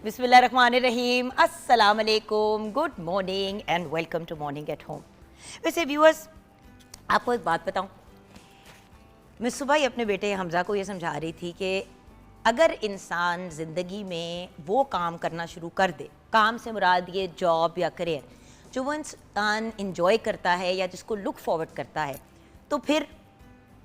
बिस्मिल्लाहिर्रहमानिर्रहीम, अस्सलाम वालेकुम, good morning and welcome to morning at home. वैसे व्यूअर्स, आपको एक बात बताऊं, मैं सुबह ही अपने बेटे हमज़ा को ये समझा रही थी कि अगर इंसान ज़िंदगी में वो काम करना शुरू कर दे, काम से मुराद ये जॉब या करियर, जो वो इंसान इंजॉय करता है या जिसको लुक फॉरवर्ड करता है, तो फिर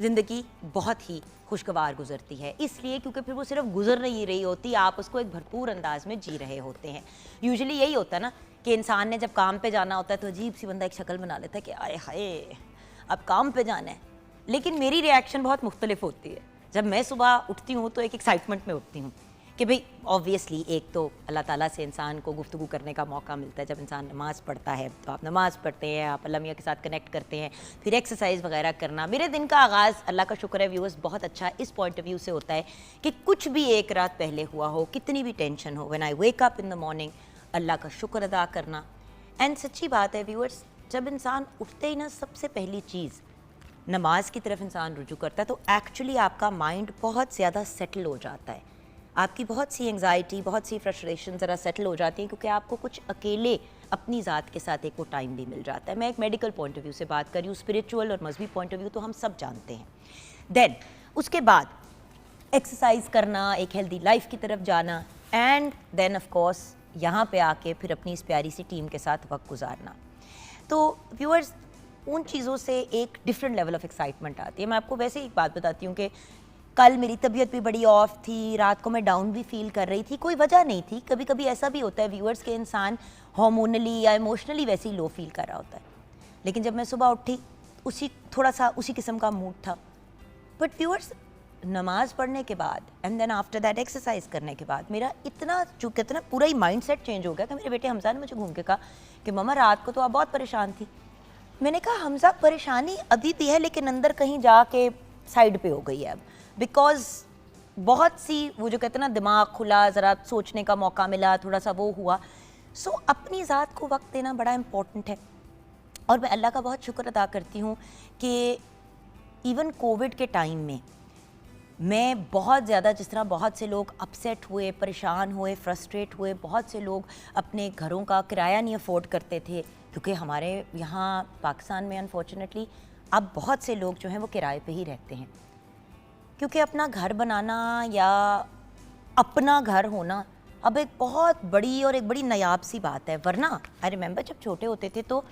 ज़िंदगी बहुत ही खुशगवार गुजरती है। इसलिए क्योंकि फिर वो सिर्फ गुजर नहीं रही होती, आप उसको एक भरपूर अंदाज में जी रहे होते हैं। यूजुअली यही होता है ना कि इंसान ने जब काम पे जाना होता है तो अजीब सी बंदा एक शक्ल बना लेता है कि आए हाय अब काम पे जाना है। लेकिन मेरी रिएक्शन बहुत मुख्तलिफ होती है। जब मैं सुबह उठती हूँ तो एक एक्साइटमेंट में उठती हूँ कि भाई ऑब्वियसली एक तो अल्लाह ताला से इंसान को गुफ्तगू करने का मौका मिलता है। जब इंसान नमाज़ पढ़ता है तो आप नमाज़ पढ़ते हैं, आप अल्लाह मियाँ के साथ कनेक्ट करते हैं, फिर एक्सरसाइज वगैरह करना। मेरे दिन का आगाज़ अल्लाह का शुक्र है व्यूअर्स बहुत अच्छा इस पॉइंट ऑफ व्यू से होता है कि कुछ भी एक रात पहले हुआ हो, कितनी भी टेंशन हो, when I wake up in the morning अल्लाह का शुक्र अदा करना। एंड सच्ची बात है व्यूअर्स, जब इंसान उठते ही ना सबसे पहली चीज़ नमाज की तरफ इंसान रुजू करता है तो एक्चुअली आपका माइंड बहुत ज़्यादा सेटल हो जाता है। आपकी बहुत सी एंग्जाइटी, बहुत सी फ्रस्ट्रेशन ज़रा सेटल हो जाती है क्योंकि आपको कुछ अकेले अपनी ज़ात के साथ एक वो टाइम भी मिल जाता है। मैं एक मेडिकल पॉइंट ऑफ व्यू से बात कर रही हूँ, स्पिरिचुअल और मजहबी पॉइंट ऑफ व्यू तो हम सब जानते हैं। देन उसके बाद एक्सरसाइज करना, एक हेल्दी लाइफ की तरफ जाना, एंड देन ऑफ कोर्स यहाँ पे आके फिर अपनी इस प्यारी सी टीम के साथ वक्त गुजारना। तो व्यूअर्स, उन चीज़ों से एक डिफरेंट लेवल ऑफ एक्साइटमेंट आती है। मैं आपको वैसे ही एक बात बताती हूँ कि कल मेरी तबीयत भी बड़ी ऑफ थी, रात को मैं डाउन भी फील कर रही थी, कोई वजह नहीं थी। कभी कभी ऐसा भी होता है व्यूअर्स के इंसान हार्मोनली या इमोशनली वैसे ही लो फील कर रहा होता है। लेकिन जब मैं सुबह उठी थोड़ा सा उसी किस्म का मूड था। बट व्यूअर्स, नमाज़ पढ़ने के बाद and then after that exercise करने के बाद मेरा इतना कितना पूरा ही माइंड सेट चेंज हो गया कि मेरे बेटे हमज़ा ने मुझे घूम के कहा कि मम्मा रात को तो आप बहुत परेशान थी। मैंने कहा हमज़ा परेशानी अभी भी है लेकिन अंदर कहीं जाके साइड पे हो गई है अब, बिकॉज बहुत सी वो जो कहते हैं ना दिमाग खुला, ज़रा सोचने का मौका मिला, थोड़ा सा वो हुआ। सो अपनी ज़ात को वक्त देना बड़ा इम्पोर्टेंट है। और मैं अल्लाह का बहुत शुक्र अदा करती हूँ कि इवन कोविड के टाइम में मैं बहुत ज़्यादा, जिस तरह बहुत से लोग अपसेट हुए, परेशान हुए, फ्रस्ट्रेट हुए, बहुत से लोग अपने घरों का किराया नहीं अफोर्ड करते थे क्योंकि हमारे यहाँ पाकिस्तान में अनफॉर्चुनेटली अब बहुत से लोग जो हैं वो किराए पे ही रहते हैं क्योंकि अपना घर बनाना या अपना घर होना अब एक बहुत बड़ी और एक बड़ी नायाब सी बात है। वरना आई रिमेंबर जब छोटे होते थे तो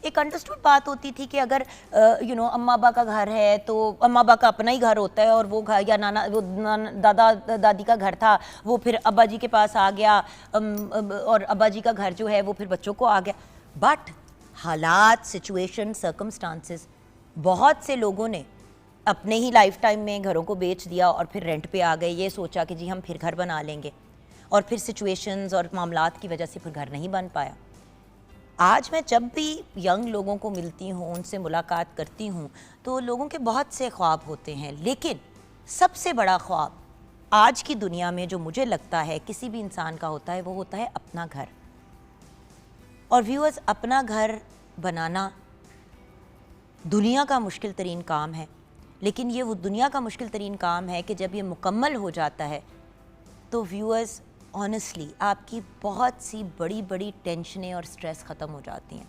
एक अंडरस्टूड बात होती थी कि अगर अम्मा अब्बा का घर है तो अम्मा अब्बा का अपना ही घर होता है और वो घर या दादा दादी का घर था वो फिर अब्बा जी के पास आ गया, और अब्बा जी का घर जो है वो फिर बच्चों को आ गया। बट हालात, सिचुएशन, सर्कमस्टांसेस, बहुत से लोगों ने अपने ही लाइफ टाइम में घरों को बेच दिया और फिर रेंट पे आ गए, ये सोचा कि जी हम फिर घर बना लेंगे, और फिर सिचुएशंस और मामलात की वजह से फिर घर नहीं बन पाया। आज मैं जब भी यंग लोगों को मिलती हूँ, उनसे मुलाकात करती हूँ, तो लोगों के बहुत से ख्वाब होते हैं, लेकिन सबसे बड़ा ख्वाब आज की दुनिया में जो मुझे लगता है किसी भी इंसान का होता है वो होता है अपना घर। और व्यूअर्स, अपना घर बनाना दुनिया का मुश्किल तरीन काम है, लेकिन ये वो दुनिया का मुश्किल तरीन काम है कि जब ये मुकम्मल हो जाता है तो व्यूअर्स ऑनेस्टली आपकी बहुत सी बड़ी बड़ी टेंशनें और स्ट्रेस ख़त्म हो जाती हैं।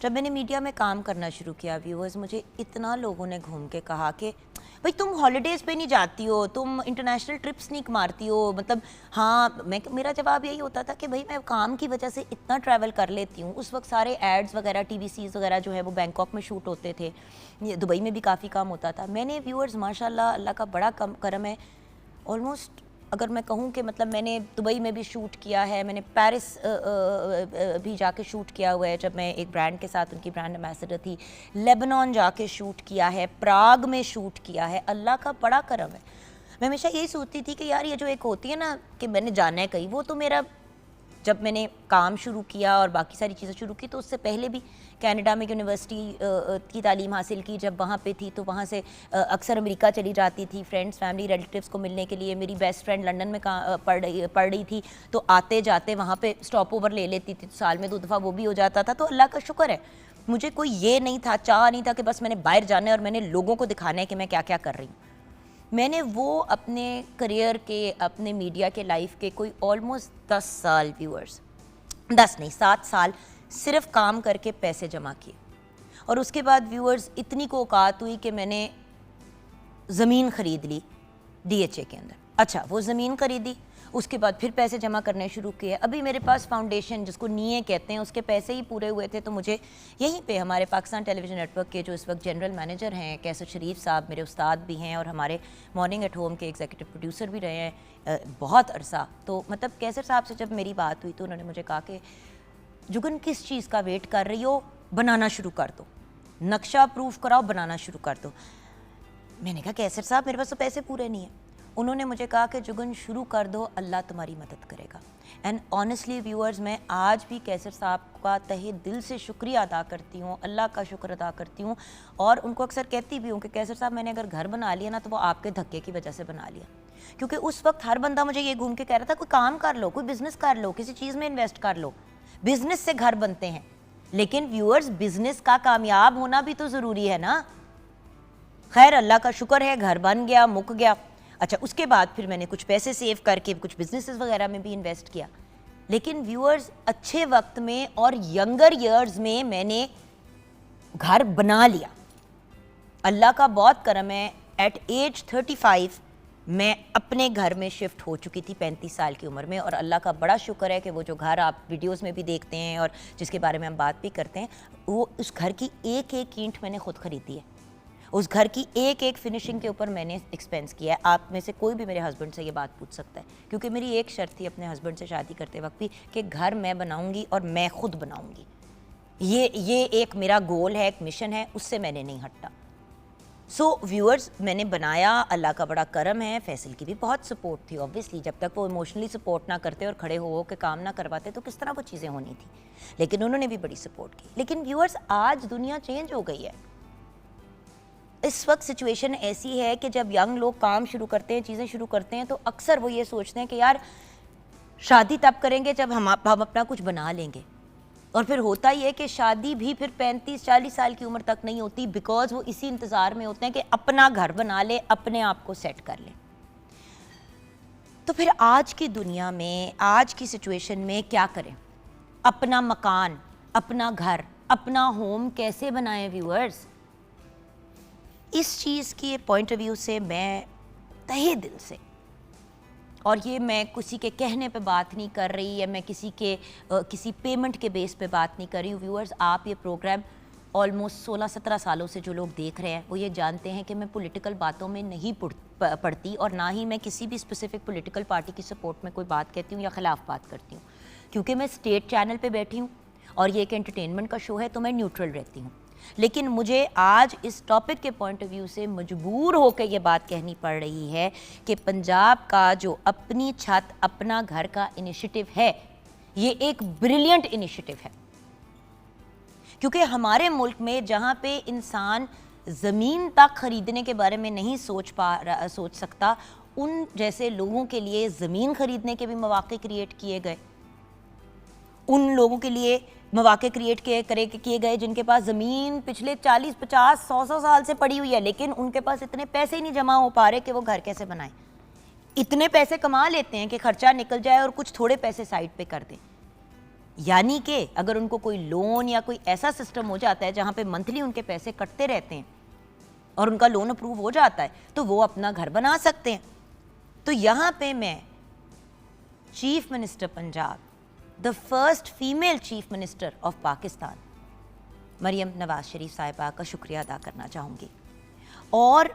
जब मैंने मीडिया में काम करना शुरू किया व्यूअर्स, मुझे इतना लोगों ने घूम के कहा कि भाई तुम हॉलीडेज़ पे नहीं जाती हो, तुम इंटरनेशनल ट्रिप्स नहीं मारती हो, मतलब हाँ। मेरा जवाब यही होता था कि भाई मैं काम की वजह से इतना ट्रैवल कर लेती हूँ। उस वक्त सारे एड्स वगैरह, टीवीसीज़ वगैरह जो है वो बैंकॉक में शूट होते थे, दुबई में भी काफ़ी काम होता था। मैंने व्यूअर्स माशाल्लाह अल्लाह का बड़ा करम है, ऑलमोस्ट अगर मैं कहूँ कि मतलब मैंने दुबई में भी शूट किया है, मैंने पेरिस भी जाके शूट किया हुआ है जब मैं एक ब्रांड के साथ उनकी ब्रांड एम्बेसडर थी, लेबनान जाके शूट किया है, प्राग में शूट किया है। अल्लाह का बड़ा करम है। मैं हमेशा यही सोचती थी कि यार ये जो एक होती है ना कि मैंने जाना है कहीं, वो तो मेरा जब मैंने काम शुरू किया और बाकी सारी चीज़ें शुरू की तो उससे पहले भी कनाडा में यूनिवर्सिटी की तालीम हासिल की। जब वहाँ पे थी तो वहाँ से अक्सर अमेरिका चली जाती थी फ्रेंड्स, फैमिली, रिलेटिव्स को मिलने के लिए। मेरी बेस्ट फ्रेंड लंदन में पढ़ रही थी तो आते जाते वहाँ पे स्टॉप ओवर ले लेती थी, तो साल में 2 दफ़ा वो भी हो जाता था। तो अल्लाह का शुक्र है, मुझे कोई ये नहीं था, चाह नहीं था कि बस मैंने बाहर जाना है और मैंने लोगों को दिखाना है कि मैं क्या क्या कर रही हूँ। मैंने वो अपने करियर के, अपने मीडिया के लाइफ के कोई ऑलमोस्ट 10 साल व्यूअर्स, 10 नहीं 7 साल सिर्फ काम करके पैसे जमा किए। और उसके बाद व्यूअर्स इतनी को औकात हुई कि मैंने ज़मीन ख़रीद ली DHA के अंदर। अच्छा, वो ज़मीन ख़रीदी, उसके बाद फिर पैसे जमा करने शुरू किए। अभी मेरे पास फाउंडेशन, जिसको नीए कहते हैं, उसके पैसे ही पूरे हुए थे। तो मुझे यहीं पे हमारे पाकिस्तान टेलीविज़न नेटवर्क के जो इस वक्त जनरल मैनेजर हैं कैसर शरीफ साहब, मेरे उस्ताद भी हैं और हमारे मॉर्निंग एट होम के एग्जीक्यूटिव प्रोड्यूसर भी रहे हैं बहुत अरसा। तो मतलब कैसर साहब से जब मेरी बात हुई तो उन्होंने मुझे कहा कि जुगन किस चीज़ का वेट कर रही हो, बनाना शुरू कर दो, नक्शा प्रूफ कराओ, बनाना शुरू कर दो। मैंने कहा कैसर साहब मेरे पास तो पैसे पूरे नहीं हैं। उन्होंने मुझे कहा कि जुगन शुरू कर दो, अल्लाह तुम्हारी मदद करेगा। एंड ऑनेस्टली व्यूअर्स, मैं आज भी कैसर साहब का तहे दिल से शुक्रिया अदा करती हूँ, अल्लाह का शुक्र अदा करती हूँ। और उनको अक्सर कहती भी हूँ कि कैसर साहब मैंने अगर घर बना लिया ना तो वो आपके धक्के की वजह से बना लिया। क्योंकि उस वक्त हर बंदा मुझे ये घूम के कह रहा था कोई काम कर लो, कोई बिज़नेस कर लो, किसी चीज़ में इन्वेस्ट कर लो। बिज़नेस से घर बनते हैं, लेकिन व्यूअर्स बिज़नेस का कामयाब होना भी तो ज़रूरी है ना। खैर अल्लाह का शुक्र है, घर बन गया, मुक गया। अच्छा, उसके बाद फिर मैंने कुछ पैसे सेव करके कुछ बिजनेसेस वगैरह में भी इन्वेस्ट किया। लेकिन व्यूअर्स अच्छे वक्त में और यंगर ईयर्स में मैंने घर बना लिया। अल्लाह का बहुत करम है, एट एज 35 मैं अपने घर में शिफ्ट हो चुकी थी 35 साल की उम्र में। और अल्लाह का बड़ा शुक्र है कि वो जो घर आप वीडियोस में भी देखते हैं और जिसके बारे में हम बात भी करते हैं, वो उस घर की एक एक ईंट मैंने खुद खरीदी है। उस घर की एक एक फिनिशिंग के ऊपर मैंने एक्सपेंस किया है। आप में से कोई भी मेरे हस्बैंड से ये बात पूछ सकता है, क्योंकि मेरी एक शर्त थी अपने हस्बैंड से शादी करते वक्त भी कि घर मैं बनाऊंगी और मैं खुद बनाऊंगी। ये एक मेरा गोल है, एक मिशन है, उससे मैंने नहीं हटता। सो व्यूअर्स, मैंने बनाया, अल्लाह का बड़ा करम है। फैसल की भी बहुत सपोर्ट थी ऑब्वियसली, जब तक वो इमोशनली सपोर्ट ना करते और खड़े हो के काम ना करवाते तो किस तरह वो चीज़ें होनी थी। लेकिन उन्होंने भी बड़ी सपोर्ट की। लेकिन व्यूअर्स, आज दुनिया चेंज हो गई है। इस वक्त सिचुएशन ऐसी है कि जब यंग लोग काम शुरू करते हैं, चीज़ें शुरू करते हैं, तो अक्सर वो ये सोचते हैं कि यार शादी तब करेंगे जब हम अपना कुछ बना लेंगे। और फिर होता ही है कि शादी भी फिर 35-40 साल की उम्र तक नहीं होती, बिकॉज वो इसी इंतज़ार में होते हैं कि अपना घर बना ले, अपने आप को सेट कर ले। तो फिर आज की दुनिया में, आज की सिचुएशन में क्या करें? अपना मकान, अपना घर, अपना होम कैसे बनाएं व्यूअर्स? इस चीज़ की पॉइंट ऑफ व्यू से मैं तहे दिल से, और ये मैं किसी के कहने पे बात नहीं कर रही या मैं किसी पेमेंट के बेस पे बात नहीं कर रही हूँ। व्यूअर्स, आप ये प्रोग्राम ऑलमोस्ट 16-17 सालों से जो लोग देख रहे हैं वो ये जानते हैं कि मैं पॉलिटिकल बातों में नहीं पढ़ती और ना ही मैं किसी भी स्पेसिफिक पॉलिटिकल पार्टी की सपोर्ट में कोई बात कहती हूँ या ख़िलाफ़ बात करती हूँ। क्योंकि मैं स्टेट चैनल पे बैठी हूँ और ये एक एंटरटेनमेंट का शो है, तो मैं न्यूट्रल रहती हूँ। लेकिन मुझे आज इस टॉपिक के पॉइंट ऑफ व्यू से मजबूर होकर ये बात कहनी पड़ रही है कि पंजाब का जो अपनी छत अपना घर का इनिशिएटिव है, ये एक ब्रिलियंट इनिशिएटिव है। क्योंकि हमारे मुल्क में जहाँ पे इंसान ज़मीन तक खरीदने के बारे में नहीं सोच सकता, उन जैसे लोगों के लिए ज़मीन खरीदने के भी मौके क्रिएट किए गए। उन लोगों के लिए मौके क्रिएट किए गए जिनके पास ज़मीन पिछले 40, 50, 100 साल से पड़ी हुई है, लेकिन उनके पास इतने पैसे ही नहीं जमा हो पा रहे कि वो घर कैसे बनाएं। इतने पैसे कमा लेते हैं कि खर्चा निकल जाए और कुछ थोड़े पैसे साइड पे कर दें। यानी कि अगर उनको कोई लोन या कोई ऐसा सिस्टम हो जाता है जहाँ पे मंथली उनके पैसे कटते रहते हैं और उनका लोन अप्रूव हो जाता है, तो वो अपना घर बना सकते हैं। तो यहाँ पे मैं chief minister Punjab, the first female chief minister of Pakistan, Maryam Nawaz Sharif साहिबा का शुक्रिया अदा करना चाहूँगी और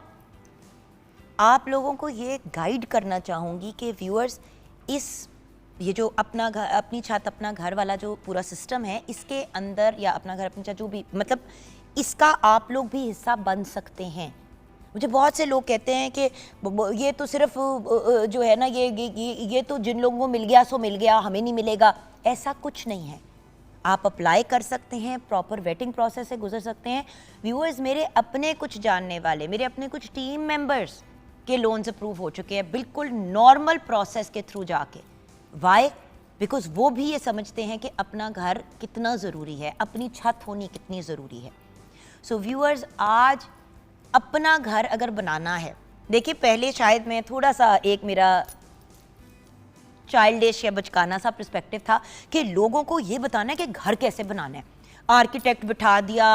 आप लोगों को ये गाइड करना चाहूँगी कि व्यूअर्स, ये जो अपना घर, अपनी छत अपना घर वाला जो पूरा सिस्टम है, इसके अंदर या अपना घर अपनी छत जो भी, मतलब इसका आप लोग भी हिस्सा बन सकते हैं। मुझे बहुत से लोग कहते हैं कि ये तो सिर्फ जो है ना, ये तो जिन लोगों को मिल गया सो मिल गया, हमें नहीं मिलेगा। ऐसा कुछ नहीं है। आप अप्लाई कर सकते हैं, प्रॉपर वेटिंग प्रोसेस से गुजर सकते हैं। व्यूअर्स, मेरे अपने कुछ जानने वाले, मेरे अपने कुछ टीम मेंबर्स के लोन्स अप्रूव हो चुके हैं, बिल्कुल नॉर्मल प्रोसेस के थ्रू जाके। वाई? बिकॉज वो भी ये समझते हैं कि अपना घर कितना ज़रूरी है, अपनी छत होनी कितनी ज़रूरी है। सो व्यूअर्स, आज अपना घर अगर बनाना है देखिए पहले शायद मैं थोड़ा सा एक मेरा चाइल्डिश या बचकाना सा पर्सपेक्टिव था कि लोगों को ये बताना है कि घर कैसे बनाना है। आर्किटेक्ट बिठा दिया,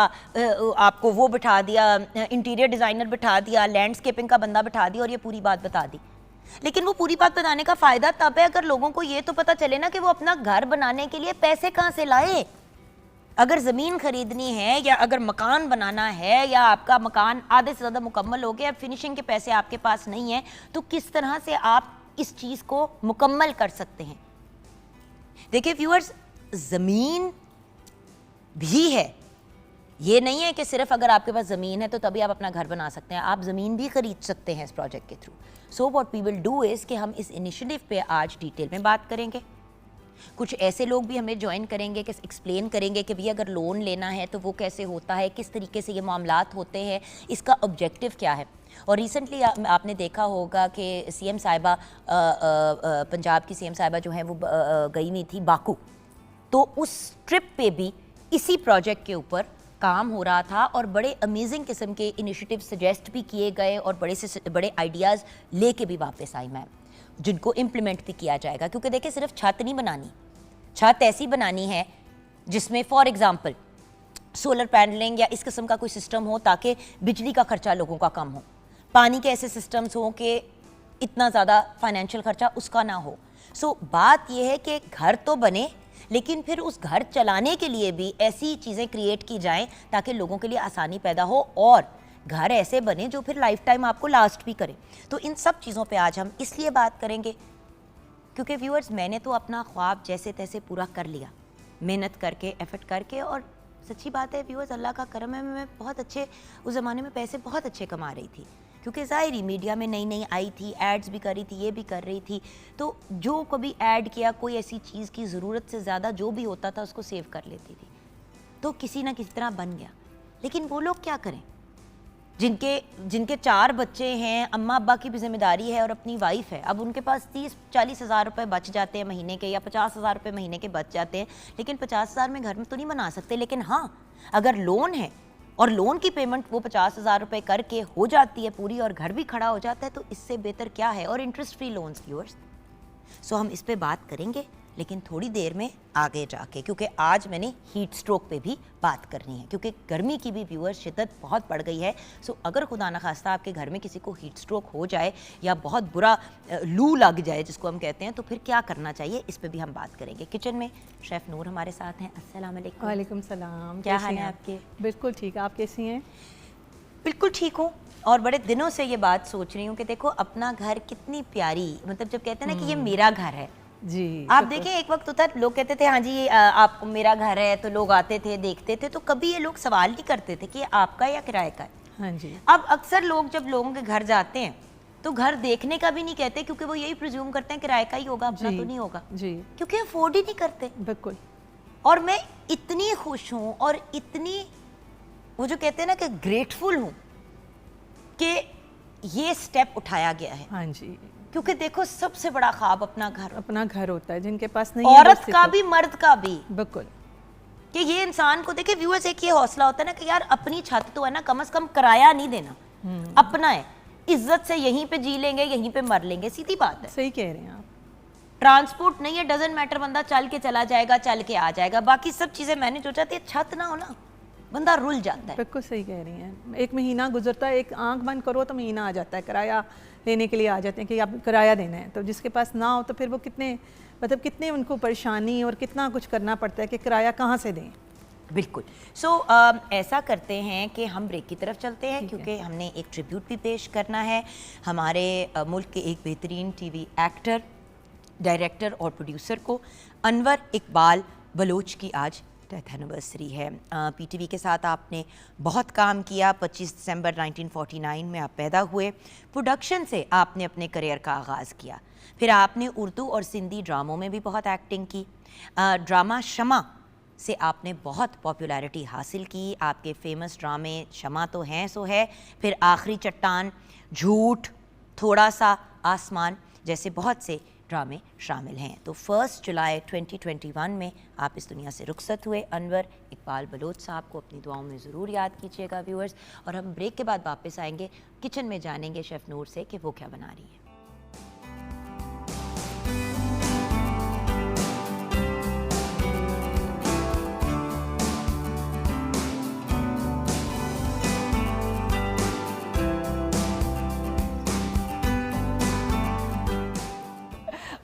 आपको वो बिठा दिया, इंटीरियर डिज़ाइनर बिठा दिया, लैंडस्केपिंग का बंदा बिठा दिया और ये पूरी बात बता दी। लेकिन वो पूरी बात बताने का फ़ायदा तब है अगर लोगों को ये तो पता चले ना कि वो अपना घर बनाने के लिए पैसे कहाँ से लाए। अगर ज़मीन खरीदनी है या अगर मकान बनाना है या आपका मकान आधे से ज़्यादा मुकम्मल हो गया, अब फिनिशिंग के पैसे आपके पास नहीं है, तो किस तरह से आप इस चीज़ को मुकम्मल कर सकते हैं। देखिए व्यूअर्स, ज़मीन भी है, ये नहीं है कि सिर्फ अगर आपके पास ज़मीन है तो तभी आप अपना घर बना सकते हैं, आप ज़मीन भी खरीद सकते हैं इस प्रोजेक्ट के through. So what we will do is कि हम इस इनिशिएटिव पे आज डिटेल में बात करेंगे। कुछ ऐसे लोग भी हमें ज्वाइन करेंगे कि एक्सप्लेन करेंगे कि भैया अगर लोन लेना है तो वो कैसे होता है, किस तरीके से ये मामलात होते हैं, इसका ऑब्जेक्टिव क्या है। और रिसेंटली आपने देखा होगा कि सीएम साहिबा, पंजाब की सीएम साहिबा जो हैं वो गई हुई थी बाकू, तो उस ट्रिप पे भी इसी प्रोजेक्ट के ऊपर काम हो रहा था और बड़े अमेजिंग किस्म के इनिशिएटिव सजेस्ट भी किए गए और बड़े से बड़े आइडियाज़ लेके भी वापस आई मैम, जिनको इम्प्लीमेंट भी किया जाएगा। क्योंकि देखिए सिर्फ छत नहीं बनानी, छत ऐसी बनानी है जिसमें फॉर एग्जांपल सोलर पैनलिंग या इस किस्म का कोई सिस्टम हो ताकि बिजली का खर्चा लोगों का कम हो, पानी के ऐसे सिस्टम्स हों कि इतना ज़्यादा फाइनेंशियल खर्चा उसका ना हो। सो बात यह है कि घर तो बने लेकिन फिर उस घर चलाने के लिए भी ऐसी चीज़ें क्रिएट की जाएं ताकि लोगों के लिए आसानी पैदा हो और घर ऐसे बने जो फिर लाइफ टाइम आपको लास्ट भी करें। तो इन सब चीज़ों पे आज हम इसलिए बात करेंगे क्योंकि व्यूअर्स, मैंने तो अपना ख्वाब जैसे तैसे पूरा कर लिया, मेहनत करके, एफर्ट करके, और सच्ची बात है व्यूअर्स, अल्लाह का करम है, मैं बहुत अच्छे उस ज़माने में पैसे बहुत अच्छे कमा रही थी क्योंकि ज़ाहिर मीडिया में नई नई आई थी, एड्स भी कर रही थी, ये भी कर रही थी, तो जो कभी ऐड किया कोई ऐसी चीज़ की ज़रूरत से ज़्यादा जो भी होता था उसको सेव कर लेती थी, तो किसी ना किसी तरह बन गया। लेकिन वो लोग क्या करें जिनके 4 बच्चे हैं, अम्मा अब्बा की भी जिम्मेदारी है और अपनी वाइफ है, अब उनके पास 30-40 हज़ार रुपये बच जाते हैं महीने के, या 50 हज़ार रुपये महीने के बच जाते हैं, लेकिन 50 हज़ार में घर में तो नहीं बना सकते। लेकिन हाँ, अगर लोन है और लोन की पेमेंट वो 50 हज़ार रुपये करके हो जाती है पूरी और घर भी खड़ा हो जाता है, तो इससे बेहतर क्या है। और इंटरेस्ट फ्री लोन्स व्यूअर्स। सो हम इस पे बात करेंगे लेकिन थोड़ी देर में आगे जाके, क्योंकि आज मैंने हीट स्ट्रोक पे भी बात करनी है क्योंकि गर्मी की भी व्यूअर्स शिद्दत बहुत बढ़ गई है। सो अगर खुदा न खास्ता आपके घर में किसी को हीट स्ट्रोक हो जाए या बहुत बुरा लू लग जाए जिसको हम कहते हैं, तो फिर क्या करना चाहिए, इस पे भी हम बात करेंगे। किचन में शेफ़ नूर हमारे साथ हैं। अस्सलाम वालेकुम। वालेकुम सलाम। क्या हाल है आपके? बिल्कुल ठीक, आप कैसी हैं? बिल्कुल ठीक हूँ और बड़े दिनों से ये बात सोच रही हूँ कि देखो अपना घर कितनी प्यारी, मतलब जब कहते हैं ना कि ये मेरा घर है जी। आप देखें, एक वक्त होता लोग कहते थे हाँ जी आप मेरा घर है, तो लोग आते थे देखते थे, तो कभी ये लोग सवाल नहीं करते थे कि ये आपका या किराए का है। हाँ जी। अब अक्सर लोग जब लोगों के घर जाते हैं तो घर देखने का भी नहीं कहते क्योंकि वो यही प्रिज्यूम करते हैं किराए का ही होगा, अपना तो नहीं होगा जी, क्योंकि अफोर्ड ही नहीं करते। बिल्कुल। और मैं इतनी खुश हूँ और इतनी, वो जो कहते हैं ना कि ग्रेटफुल हूँ कि ये स्टेप उठाया गया है। हाँ जी, क्योंकि देखो सबसे बड़ा ख्वाब अपना घर होता है, जिनके पास नहीं औरत का भी मर्द का भी, बिल्कुल, कि ये इंसान को देखे व्यूअर्स, एक ये हौसला होता है ना कि यार अपनी छत तो है ना, कम से कम किराया नहीं देना, अपना है, इज्जत से यहीं पे जी लेंगे, यहीं पे मर लेंगे, सीधी बात है। सही कह रहे हैं आप। ट्रांसपोर्ट नहीं है, डजंट मैटर, बंदा चल के चला जाएगा, चल के आ जाएगा, बाकी सब चीजें मैनेज हो जाती है, छत ना हो ना बंदा रुल जाता है। बिल्कुल सही कह रही हैं। एक महीना गुजरता है, एक आंख बंद करो तो महीना आ जाता है, किराया लेने के लिए आ जाते हैं कि आप किराया देना है, तो जिसके पास ना हो तो फिर वो कितने उनको परेशानी और कितना कुछ करना पड़ता है कि किराया कहाँ से दें। बिल्कुल। सो ऐसा करते हैं कि हम ब्रेक की तरफ चलते हैं क्योंकि हमने एक ट्रिब्यूट भी पेश करना है हमारे मुल्क के एक बेहतरीन टीवी एक्टर, डायरेक्टर और प्रोड्यूसर को, अनवर इकबाल बलोच की आज डेथ एनिवर्सरी है। पीटीवी के साथ आपने बहुत काम किया। 25 दिसंबर 1949 में आप पैदा हुए। प्रोडक्शन से आपने अपने करियर का आगाज़ किया, फिर आपने उर्दू और सिंधी ड्रामों में भी बहुत एक्टिंग की। ड्रामा शमा से आपने बहुत पॉपुलैरिटी हासिल की। आपके फेमस ड्रामे शमा तो हैं सो है, फिर आखिरी चट्टान, झूठ, थोड़ा सा आसमान, जैसे बहुत से ड्रामे शामिल हैं। तो 1 जुलाई 2021 में आप इस दुनिया से रुखसत हुए। अनवर इकबाल बलोच साहब को अपनी दुआओं में ज़रूर याद कीजिएगा व्यूअर्स। और हम ब्रेक के बाद वापस आएंगे, किचन में जानेंगे शेफ़ नूर से कि वो क्या बना रही है।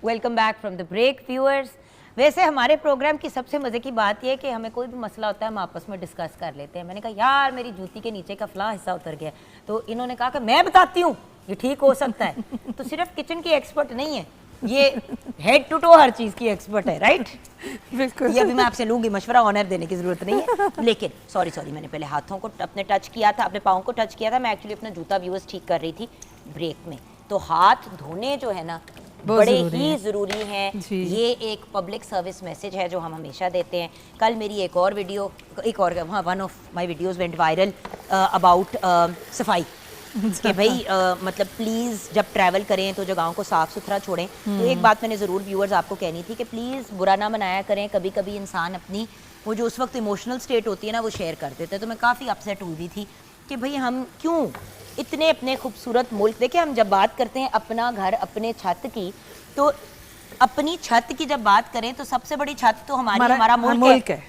Welcome back from the break viewers. वैसे हमारे प्रोग्राम की सबसे मज़े की बात यह है कि हमें कोई भी मसला होता है हम आपस में डिस्कस कर लेते हैं। मैंने कहा यार मेरी जूती के नीचे का फला हिस्सा उतर गया, तो इन्होंने कहा कि मैं बताती हूँ ये ठीक हो सकता है। तो सिर्फ किचन की एक्सपर्ट नहीं है, ये हेड टू टो हर चीज़ की एक्सपर्ट है, राइट? बिल्कुल। ये अभी मैं आपसे लूँगी मशवरा, ऑनर देने की ज़रूरत नहीं है। लेकिन सॉरी मैंने पहले हाथों को अपने टच किया था, अपने पाँव को टच किया था। मैं एक्चुअली अपना जूता व्यूअर्स ठीक कर रही थी ब्रेक में। तो हाथ धोने जो है ना बड़े ही ज़रूरी हैं। ये एक पब्लिक सर्विस मैसेज है जो हम हमेशा देते हैं। कल मेरी एक और one of my videos went viral about सफाई कि भाई मतलब प्लीज़ जब ट्रैवल करें तो जगहों को साफ़ सुथरा छोड़ें। तो एक बात मैंने ज़रूर व्यूअर्स आपको कहनी थी कि प्लीज़ बुरा ना मनाया करें। कभी कभी इंसान अपनी वो जो उस वक्त इमोशनल स्टेट होती है ना वो शेयर कर देते हैं। तो मैं काफ़ी अपसेट हुई थी कि भाई हम क्यों इतने अपने खूबसूरत मुल्क, देखिए हम जब बात करते हैं अपना घर अपने छत की, तो अपनी छत की जब बात करें तो सबसे बड़ी छत तो हमारा मुल्क है।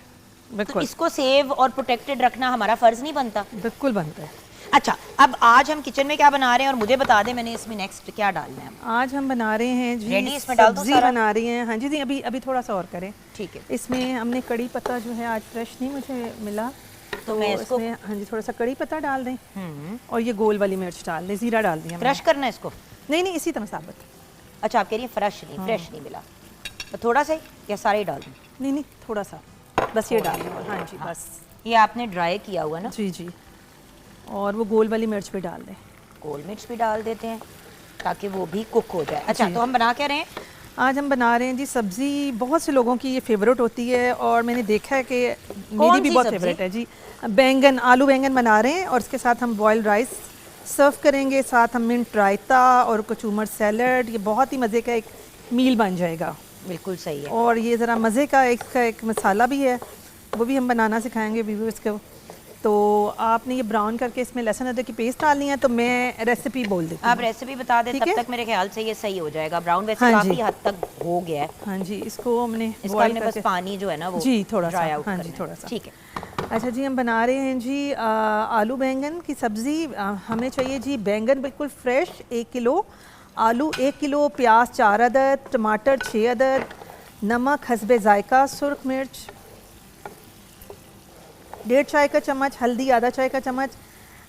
तो इसको सेव और प्रोटेक्टेड रखना हमारा फर्ज नहीं बनता? बिल्कुल बनता है। अच्छा, अब आज हम किचन में क्या बना रहे हैं और मुझे बता दें मैंने इसमें नेक्स्ट क्या डालना है? आज हम बना रहे हैं जी रेडी, इसमें डाल दो सब्जी सारा? बना रही हैं। हाँ जी अभी थोड़ा सा और करें। ठीक है। इसमें हमने कड़ी पत्ता जो है आज फ्रेश नहीं मुझे मिला, तो मैं इसको हाँ जी थोड़ा सा कड़ी पत्ता डाल दें और ये गोल वाली मिर्च डाल दें, जीरा डाल दिया। फ्रेश करना है इसको? नहीं इसी तरह साबुत। अच्छा, आप कह रही हैं फ्रेश नहीं मिला, तो थोड़ा सा ही या सारे ही डाल दूँ? नहीं थोड़ा सा बस ये डाल दें। हाँ जी बस ये आपने ड्राई किया हुआ ना? जी। और वो गोल वाली मिर्च भी डाल दें। गोल मिर्च भी डाल देते हैं ताकि वो भी कुक हो जाए। अच्छा, तो हम बना क्या रहे हैं? आज हम बना रहे हैं जी सब्ज़ी। बहुत से लोगों की ये फेवरेट होती है और मैंने देखा है कि मेरी भी बहुत फेवरेट है जी। बैंगन, आलू बैंगन बना रहे हैं और इसके साथ हम बॉइल्ड राइस सर्व करेंगे, साथ हम मिंट रायता और कचूमर सैलड। ये बहुत ही मज़े का एक मील बन जाएगा। बिल्कुल सही है। और ये ज़रा मज़े का एक मसाला भी है, वो भी हम बनाना सिखाएंगे व्यूअर्स को। तो आपने ये ब्राउन करके इसमें लहसुन अदरक की पेस्ट डालनी है। तो मैं रेसिपी बोल देती हूँ। आप रेसिपी बता दें, तब तक मेरे ख्याल से ये सही हो जाएगा। ब्राउन वैसे हाँ काफ़ी हद तक हो गया है। हाँ जी, इसको हमने बस पानी जो है ना वो जी थोड़ा सा, हाँ जी थोड़ा सा, ठीक है। अच्छा जी, हम बना रहे हैं जी आलू बैंगन की सब्ज़ी। हमें चाहिए जी बैंगन बिल्कुल फ्रेश 1 किलो, आलू 1 किलो, प्याज 4 अदद, टमाटर 6 अदद, नमक हस्बे ज़ायका, सुर्ख मिर्च 1.5 चाय का चम्मच, हल्दी आधा चाय का चम्मच,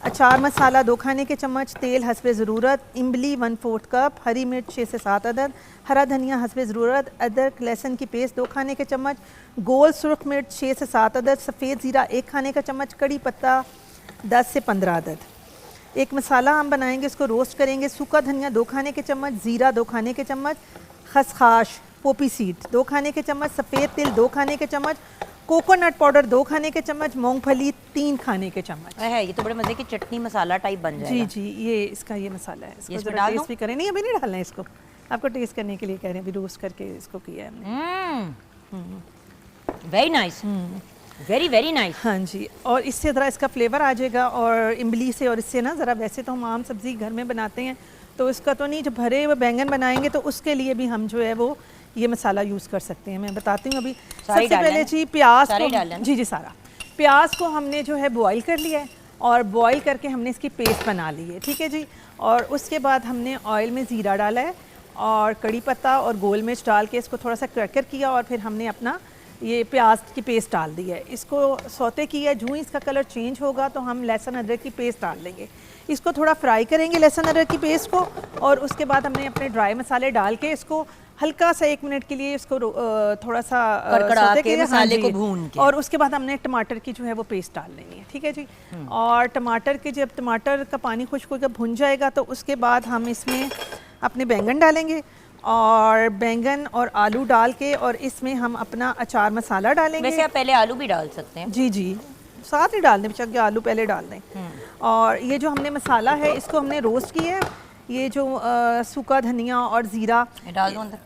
अचार मसाला 2 खाने के चम्मच, तेल हस्बे ज़रूरत, इमली 1/4 कप, हरी मिर्च 6 से 7 अदद, हरा धनिया हस्बे ज़रूरत, अदरक लहसुन की पेस्ट 2 खाने के चम्मच, गोल सुर्ख मिर्च 6 से 7 अदद, सफ़ेद ज़ीरा 1 खाने का चम्मच, कड़ी पत्ता 10 से 15 अदद। एक मसाला हम बनाएंगे, इसको रोस्ट करेंगे। सूखा धनिया 2 खाने के चम्मच, ज़ीरा 2 खाने के चम्मच, खसखस पोपी सीड 2 खाने के चम्मच, सफ़ेद तिल 2 खाने के चम्मच, कोकोनट पाउडर 2 खाने के चम्मच, मूंगफली 3 खाने के चम्मच है। ये तो बड़े मज़े की चटनी मसाला टाइप बन जाएगा। जी ये इसका ये मसाला है। इसको टेस्ट भी करें। नहीं अभी नहीं डालना है इसको, आपको टेस्ट करने के लिए कह रहे हैं। अभी रोस्ट करके इसको किया है हमने। Very nice, very nice. हाँ जी, और इससे ज़रा इसका फ्लेवर आ जाएगा और इमली से और इससे ना ज़रा, वैसे तो हम आम सब्ज़ी घर में बनाते हैं तो इसका तो नहीं, जब भरे हुए बैंगन बनाएंगे तो उसके लिए भी हम जो है वो ये मसाला यूज़ कर सकते हैं। मैं बताती हूँ अभी। सबसे पहले जी प्याज को, जी सारा प्याज को हमने जो है बॉईल कर लिया है और बॉईल करके हमने इसकी पेस्ट बना ली है, ठीक है जी। और उसके बाद हमने ऑयल में ज़ीरा डाला है और कड़ी पत्ता और गोल मिर्च डाल के इसको थोड़ा सा क्रैकर किया और फिर हमने अपना ये प्याज की पेस्ट डाल दी है। इसको सौते किया, जूँ ही इसका कलर चेंज होगा तो हम लहसुन अदरक की पेस्ट डाल लेंगे। इसको थोड़ा फ्राई करेंगे लहसुन अदरक की पेस्ट को और उसके बाद हमने अपने ड्राई मसाले डाल के इसको हल्का सा 1 मिनट के लिए इसको थोड़ा सा कड़कड़ा के मसाले को भून के, और उसके बाद हमने टमाटर की जो है वो पेस्ट डाल लेनी है, ठीक है जी। और टमाटर के जब टमाटर का पानी खुश्क होकर भुन जाएगा तो उसके बाद हम इसमें अपने बैंगन डालेंगे और बैंगन और आलू डाल के और इसमें हम अपना अचार मसाला डालेंगे। वैसे आप पहले आलू भी डाल सकते हैं। जी साथ ही डाल दें, बेशक आलू पहले डाल दें। और ये जो हमने मसाला है इसको हमने रोस्ट किया है, ये जो सूखा धनिया और ज़ीरा ये डाल दूँ अंदर?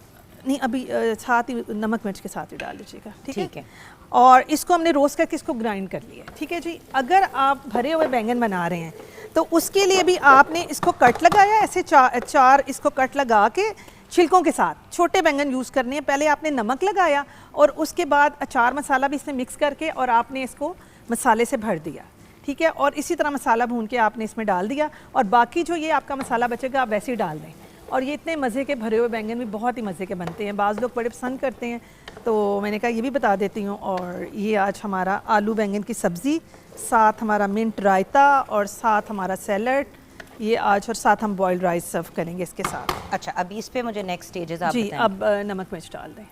नहीं, अभी साथ ही नमक मिर्च के साथ ही डाल दीजिएगा, ठीक है। और इसको हमने रोस्ट करके इसको ग्राइंड कर लिया, ठीक है जी। अगर आप भरे हुए बैंगन बना रहे हैं तो उसके लिए भी आपने इसको कट लगाया, ऐसे चार इसको कट लगा के छिलकों के साथ छोटे बैंगन यूज़ करने हैं। पहले आपने नमक लगाया और उसके बाद अचार मसाला भी इसमें मिक्स करके और आपने इसको मसाले से भर दिया, ठीक है। और इसी तरह मसाला भून के आपने इसमें डाल दिया और बाकी जो ये आपका मसाला बचेगा आप वैसे ही डाल दें। और ये इतने मज़े के भरे हुए बैंगन भी बहुत ही मज़े के बनते हैं, बाज़ लोग बड़े पसंद करते हैं, तो मैंने कहा ये भी बता देती हूँ। और ये आज हमारा आलू बैंगन की सब्ज़ी, साथ हमारा मिंट रायता और साथ हमारा सैलड, ये आज, और साथ हम बॉइल्ड राइस सर्व करेंगे इसके साथ। अच्छा, अभी इस पे मुझे नेक्स्ट स्टेजेस आप जी, बताएं। अब नमक मिर्च डाल दें,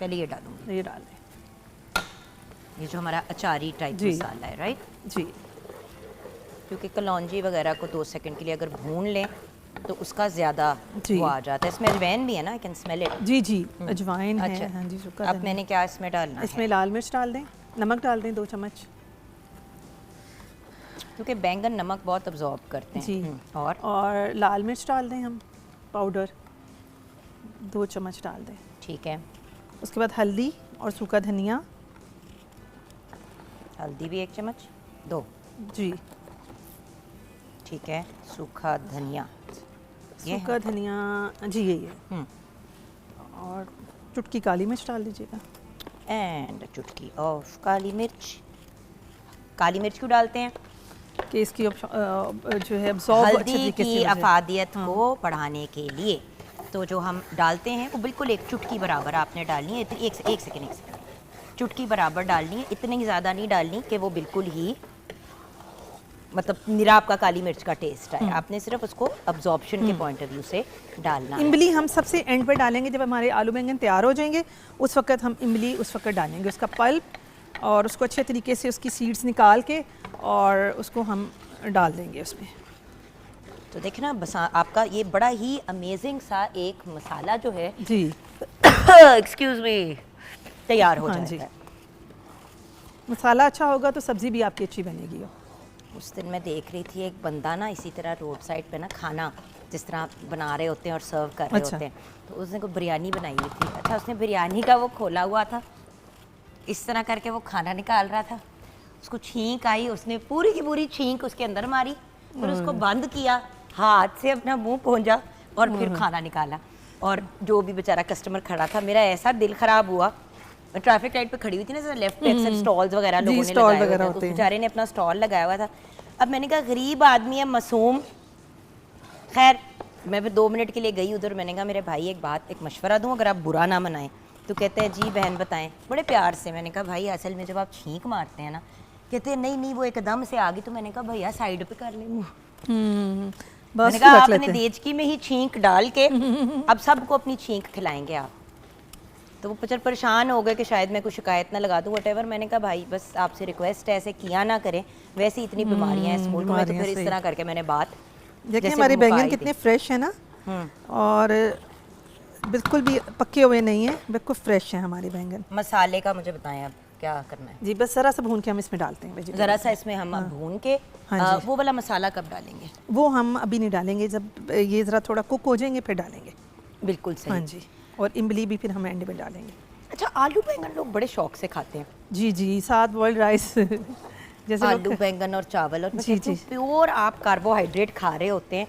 पहले ये डालूंगी, ये डाल दें ये जो हमारा अचारी टाइप जी। मसाला है, राइट? जी। क्योंकि कलौंजी वगैरह को 2 सेकंड के लिए अगर भून लें तो उसका ज़्यादा जी। वो आ जाता है। इसमें अजवाइन भी है ना, आई कैन स्मेल इट। जी जी, अजवाइन है। अच्छा, हाँ जी, सूखा अब धनिया। मैंने क्या इसमें डालना इसमें है? लाल मिर्च डाल दें, नमक डाल दें 2 चम्मच। क्योंकि बैंगन नमक बहुत अब्जॉर्ब करते हैं। जी। और लाल मिर्च डाल दें हम पाउडर 2 चम्मच डाल दें। ठीक है, उसके बाद हल्दी और सूखा धनिया। हल्दी भी 1 चम्मच, 2। जी, ठीक है, सूखा धनिया, ये है। सूखा धनिया जी, यही है। और चुटकी काली मिर्च डाल दीजिएगा। एंड चुटकी ऑफ काली मिर्च। काली मिर्च क्यों डालते हैं? कि इसकी जो है absorb अच्छे हल्दी तरीके से की हो जाए। अफादियत को बढ़ाने के लिए। तो जो हम डालते हैं वो बिल्कुल 1 चुटकी बराबर आपने डालनी है। इतनी एक सेकेंड चुटकी बराबर डालनी है, इतनी ज़्यादा नहीं डालनी कि वो बिल्कुल ही मतलब निरा आपका काली मिर्च का टेस्ट है। आपने सिर्फ उसको अब्जॉर्प्शन के पॉइंट ऑफ व्यू से डालना है। इमली हम सबसे एंड पे डालेंगे, जब हमारे आलू बैंगन तैयार हो जाएंगे उस वक्त हम इमली उस वक्त डालेंगे, उसका पल्प, और उसको अच्छे तरीके से उसकी सीड्स निकाल के और उसको हम डाल देंगे उसमें। तो देखें ना, बस आपका ये बड़ा ही अमेजिंग सा एक मसाला जो है जी एक्सक्यूज मी तैयार हो हाँ जाता जी। है। मसाला अच्छा होगा तो सब्ज़ी भी आपकी अच्छी बनेगी। उस दिन मैं देख रही थी एक बंदा ना इसी तरह रोड साइड पे ना खाना जिस तरह बना रहे होते हैं और सर्व कर रहे अच्छा। होते हैं, तो उसने कोई बिरयानी बनाई हुई थी। अच्छा, उसने बिरयानी का वो खोला हुआ था, इस तरह करके वो खाना निकाल रहा था, उसको छींक आई, उसने पूरी की पूरी छींक उसके अंदर मारी, फिर उसको बंद किया, हाथ से अपना मुंह पोंछा और फिर खाना निकाला। और जो भी बेचारा कस्टमर खड़ा था, मेरा ऐसा दिल खराब हुआ। मैं ट्रैफिक लाइट पे खड़ी हुई थी ना, लेफ्ट पे अक्सर स्टॉल्स वगैरह लोगों ने स्टॉल लगाए वगैरह हुए थे, तो होते हैं। बेचारे ने अपना स्टॉल लगाया हुआ था। अब मैंने कहा गरीब आदमी है, मासूम। खैर मैं फिर 2 मिनट के लिए गई उधर, मैंने कहा मेरे भाई एक मशवरा दूं, अगर आप बुरा ना मनाएं। तो कहते हैं जी बहन बताएं, बड़े प्यार से। मैंने कहा भाई असल में जब आप छींक मारते हैं ना, कहते हैं नहीं वो एकदम से आ गई। तो मैंने कहा भैया साइड पे कर ले मुँह। बस मैंने कहा रख आपने लेते हैं। देचकी में ही छींक डाल के अब सबको अपनी छींक खिलाएंगे आप। तो वो परेशान हो गए कि शायद मैं कुछ शिकायत ना लगा दूँ, वटेवर। मैंने कहा भाई बस आपसे रिक्वेस्ट है, ऐसे किया ना करें, वैसे इतनी बीमारियां हैं इस मुल्क में। तो फिर इस तरह करके मैंने बात देखिए जैसे हमारे मुकाई बैंगन दी। कितने फ्रेश है ना, और बिल्कुल भी पके हुए नहीं है, बिल्कुल फ्रेश है हमारे बैंगन। मसाले का मुझे बताएं अब क्या करना है। जी बस ज़रा सा भून के हम इसमें डालते हैं vegetable। ज़रा सा इसमें हम अब भून के हाँ जी। वो वाला मसाला कब डालेंगे? वो हम अभी नहीं डालेंगे, जब ये ज़रा थोड़ा कुक हो जाएंगे फिर डालेंगे। बिल्कुल सही। हाँ जी, और इमली भी फिर हम एंड में डालेंगे। अच्छा, आलू बैंगन लोग बड़े शौक से खाते हैं। जी जी, साथ बॉइल्ड राइस जैसे आलू बैंगन और चावल, और जी, जी। प्योर आप कार्बोहाइड्रेट खा रहे होते हैं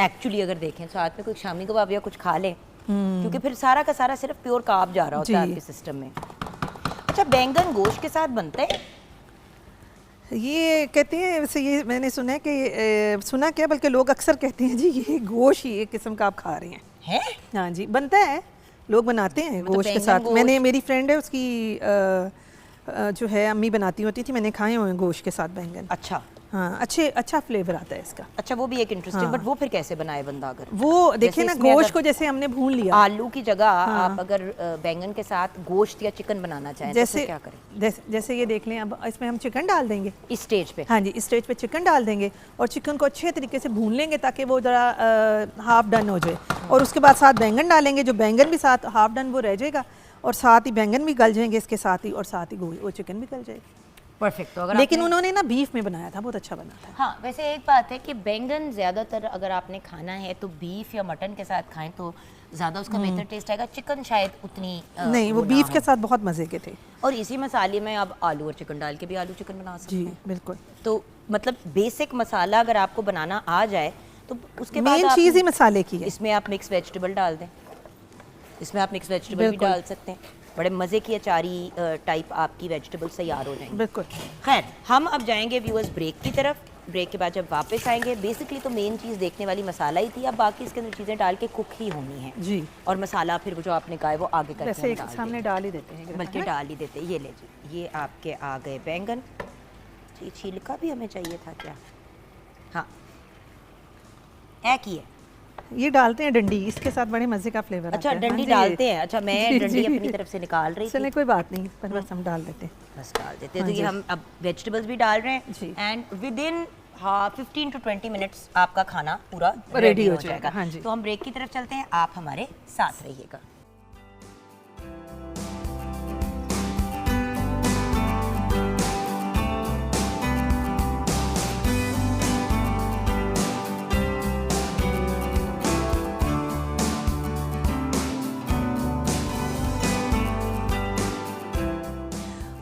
एक्चुअली। अगर देखें साथ में कोई शामी कबाब या कुछ खा लें, क्योंकि फिर सारा का सारा सिर्फ प्योर कार्ब जा रहा होता है जी। आपके सिस्टम में। अच्छा, बैंगन गोश्त के साथ बनता है? ये कहते हैं, वैसे ये मैंने सुना है कि सुना क्या, बल्कि लोग अक्सर कहते हैं जी ये गोश्त ही एक किस्म का आप खा रहे हैं। हैं? हाँ जी, बनता है, लोग बनाते हैं मतलब गोश्त के बैंगन साथ। गोश्त? मैंने, मेरी फ्रेंड है उसकी जो है अम्मी बनाती होती थी, मैंने खाए हुए हैं गोश्त के साथ बैंगन। अच्छा हाँ, अच्छा फ्लेवर आता है इसका। अच्छा, वो भी एक इंटरेस्टिंग। बट वो फिर कैसे बनाए बंदा? अगर वो देखिए ना, इसमें गोश्त अगर को जैसे हमने भून लिया, आलू की जगह आप अगर बैंगन के साथ गोश्त या चिकन बनाना चाहें तो जैसे फिर क्या करें? जैसे ये देख लें, अब इसमें हम चिकन डाल देंगे इस स्टेज पे? हाँ जी, इस स्टेज पे चिकन डाल देंगे और चिकन को अच्छे तरीके से भून लेंगे ताकि वो ज़रा हाफ डन हो जाए। और उसके बाद साथ बैंगन डालेंगे, जो बैंगन भी साथ हाफ डन वो रह जाएगा, और साथ ही बैंगन भी गल जाएंगे इसके साथ ही, और साथ ही वो चिकन भी गल जाएगा। परफेक्ट। तो अगर लेकिन उन्होंने ना बीफ में बनाया था, बहुत अच्छा बना था। हाँ, वैसे एक बात है कि बैंगन ज़्यादातर अगर आपने खाना है तो बीफ या मटन के साथ खाएं तो ज़्यादा उसका बेहतर टेस्ट आएगा। चिकन शायद उतनी नहीं, वो ना बीफ हो। के साथ बहुत मज़े के थे। और इसी मसाले में आप आलू और चिकन डाल के भी आलू चिकन बना सकते जी हैं। बिल्कुल, तो मतलब बेसिक मसाला अगर आपको बनाना आ जाए तो उसके बाद मेन आप चीज़ ही मसाले की है। इसमें आप मिक्स वेजिटेबल डाल दें, इसमें आप मिक्स वेजिटेबल भी बिल्कुल। डाल सकते हैं। बड़े मज़े की अचारी टाइप आपकी वेजिटेबल्स तैयार हो जाएंगी। बिल्कुल। खैर, हम अब जाएंगे व्यूअर्स ब्रेक की तरफ। ब्रेक के बाद जब वापस आएंगे, बेसिकली तो मेन चीज़ देखने वाली मसाला ही थी, अब बाकी इसके अंदर चीज़ें डाल के कुक ही होनी है। जी, और मसाला फिर वो जो आपने कहा है वो आगे करके वैसे हम एक डाल सामने देंगे। डाल ही देते हैं, बल्कि डाल ही देते। ये ले जी, ये आपके आ गए बैंगन। जी, छिलका भी हमें चाहिए था क्या? हाँ, एक ही है। ये डालते हैं डंडी, इसके साथ बड़े मज़े का फ्लेवर अच्छा, आता है। डंडी हाँ जी। डालते हैं। अच्छा, मैं जी, डंडी जी। अपनी तरफ से निकाल रही थी। चले कोई बात नहीं, पर बस हम डाल देते हैं। बस डाल देते हैं। हाँ तो ये जी। हम अब वेजिटेबल्स भी डाल रहे हैं जी। And within 15 to 20 minutes आपका खाना पूरा रेडी रेडी हो हो जाएगा। हाँ जी। तो हम ब्रेक की तरफ चलते हैं, आप हमारे साथ रहिएगा।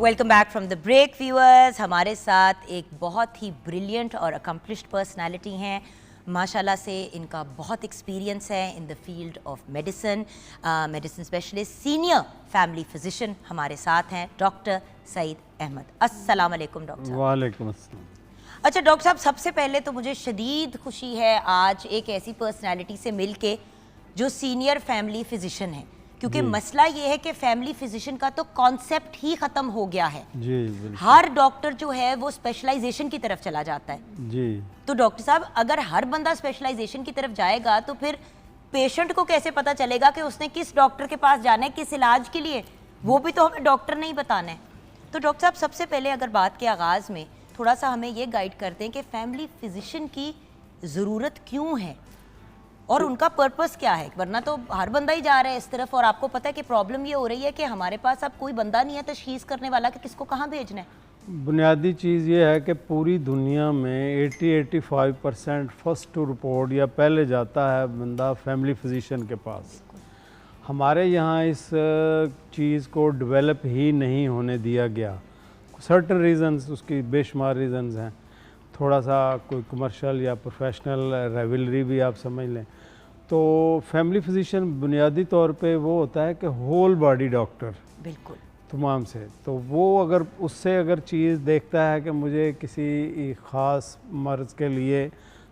Welcome back from the break viewers. हमारे साथ एक बहुत ही ब्रिलियंट और अकम्पलिश्ड पर्सनालिटी हैं। माशाल्लाह से इनका बहुत एक्सपीरियंस है in the field of medicine, medicine specialist, senior family physician हमारे साथ हैं डॉक्टर सईद अहमद। अस्सलाम वालेकुम डॉक्टर साहब। वालेकुम अस्सलाम। अच्छा डॉक्टर साहब, सबसे पहले तो मुझे शदीद खुशी है आज एक ऐसी पर्सनालिटी से मिल के जो सीनियर फैमिली फिजिशियन है, क्योंकि मसला ये है कि फैमिली फिजिशियन का तो कॉन्सेप्ट ही ख़त्म हो गया है। जी बिल्कुल। हर डॉक्टर जो है वो स्पेशलाइजेशन की तरफ चला जाता है। जी, तो डॉक्टर साहब, अगर हर बंदा स्पेशलाइजेशन की तरफ जाएगा तो फिर पेशेंट को कैसे पता चलेगा कि उसने किस डॉक्टर के पास जाना है, किस इलाज के लिए? वो भी तो हमें डॉक्टर नहीं बताना है। तो डॉक्टर साहब, सबसे पहले अगर बात के आगाज़ में थोड़ा सा हमें ये गाइड करते हैं कि फैमिली फिजिशियन की ज़रूरत क्यों है और उनका पर्पस क्या है? वरना तो हर बंदा ही जा रहा है इस तरफ, और आपको पता है कि प्रॉब्लम ये हो रही है कि हमारे पास अब कोई बंदा नहीं है तशखीस करने वाला कि किसको कहाँ भेजना है। बुनियादी चीज़ ये है कि पूरी दुनिया में 80-85% फर्स्ट टू रिपोर्ट या पहले जाता है बंदा फैमिली फिजिशियन के पास। हमारे यहाँ इस चीज़ को डेवलप ही नहीं होने दिया गया। सर्टन रीज़न्स, उसकी बेशुमार रीज़न्स हैं। थोड़ा सा कोई कमर्शियल या प्रोफेशनल राइवलरी भी आप समझ लें। तो फैमिली फिजिशियन बुनियादी तौर पे वो होता है कि होल बॉडी डॉक्टर बिल्कुल। तमाम से। तो वो अगर उससे अगर चीज़ देखता है कि मुझे किसी ख़ास मर्ज़ के लिए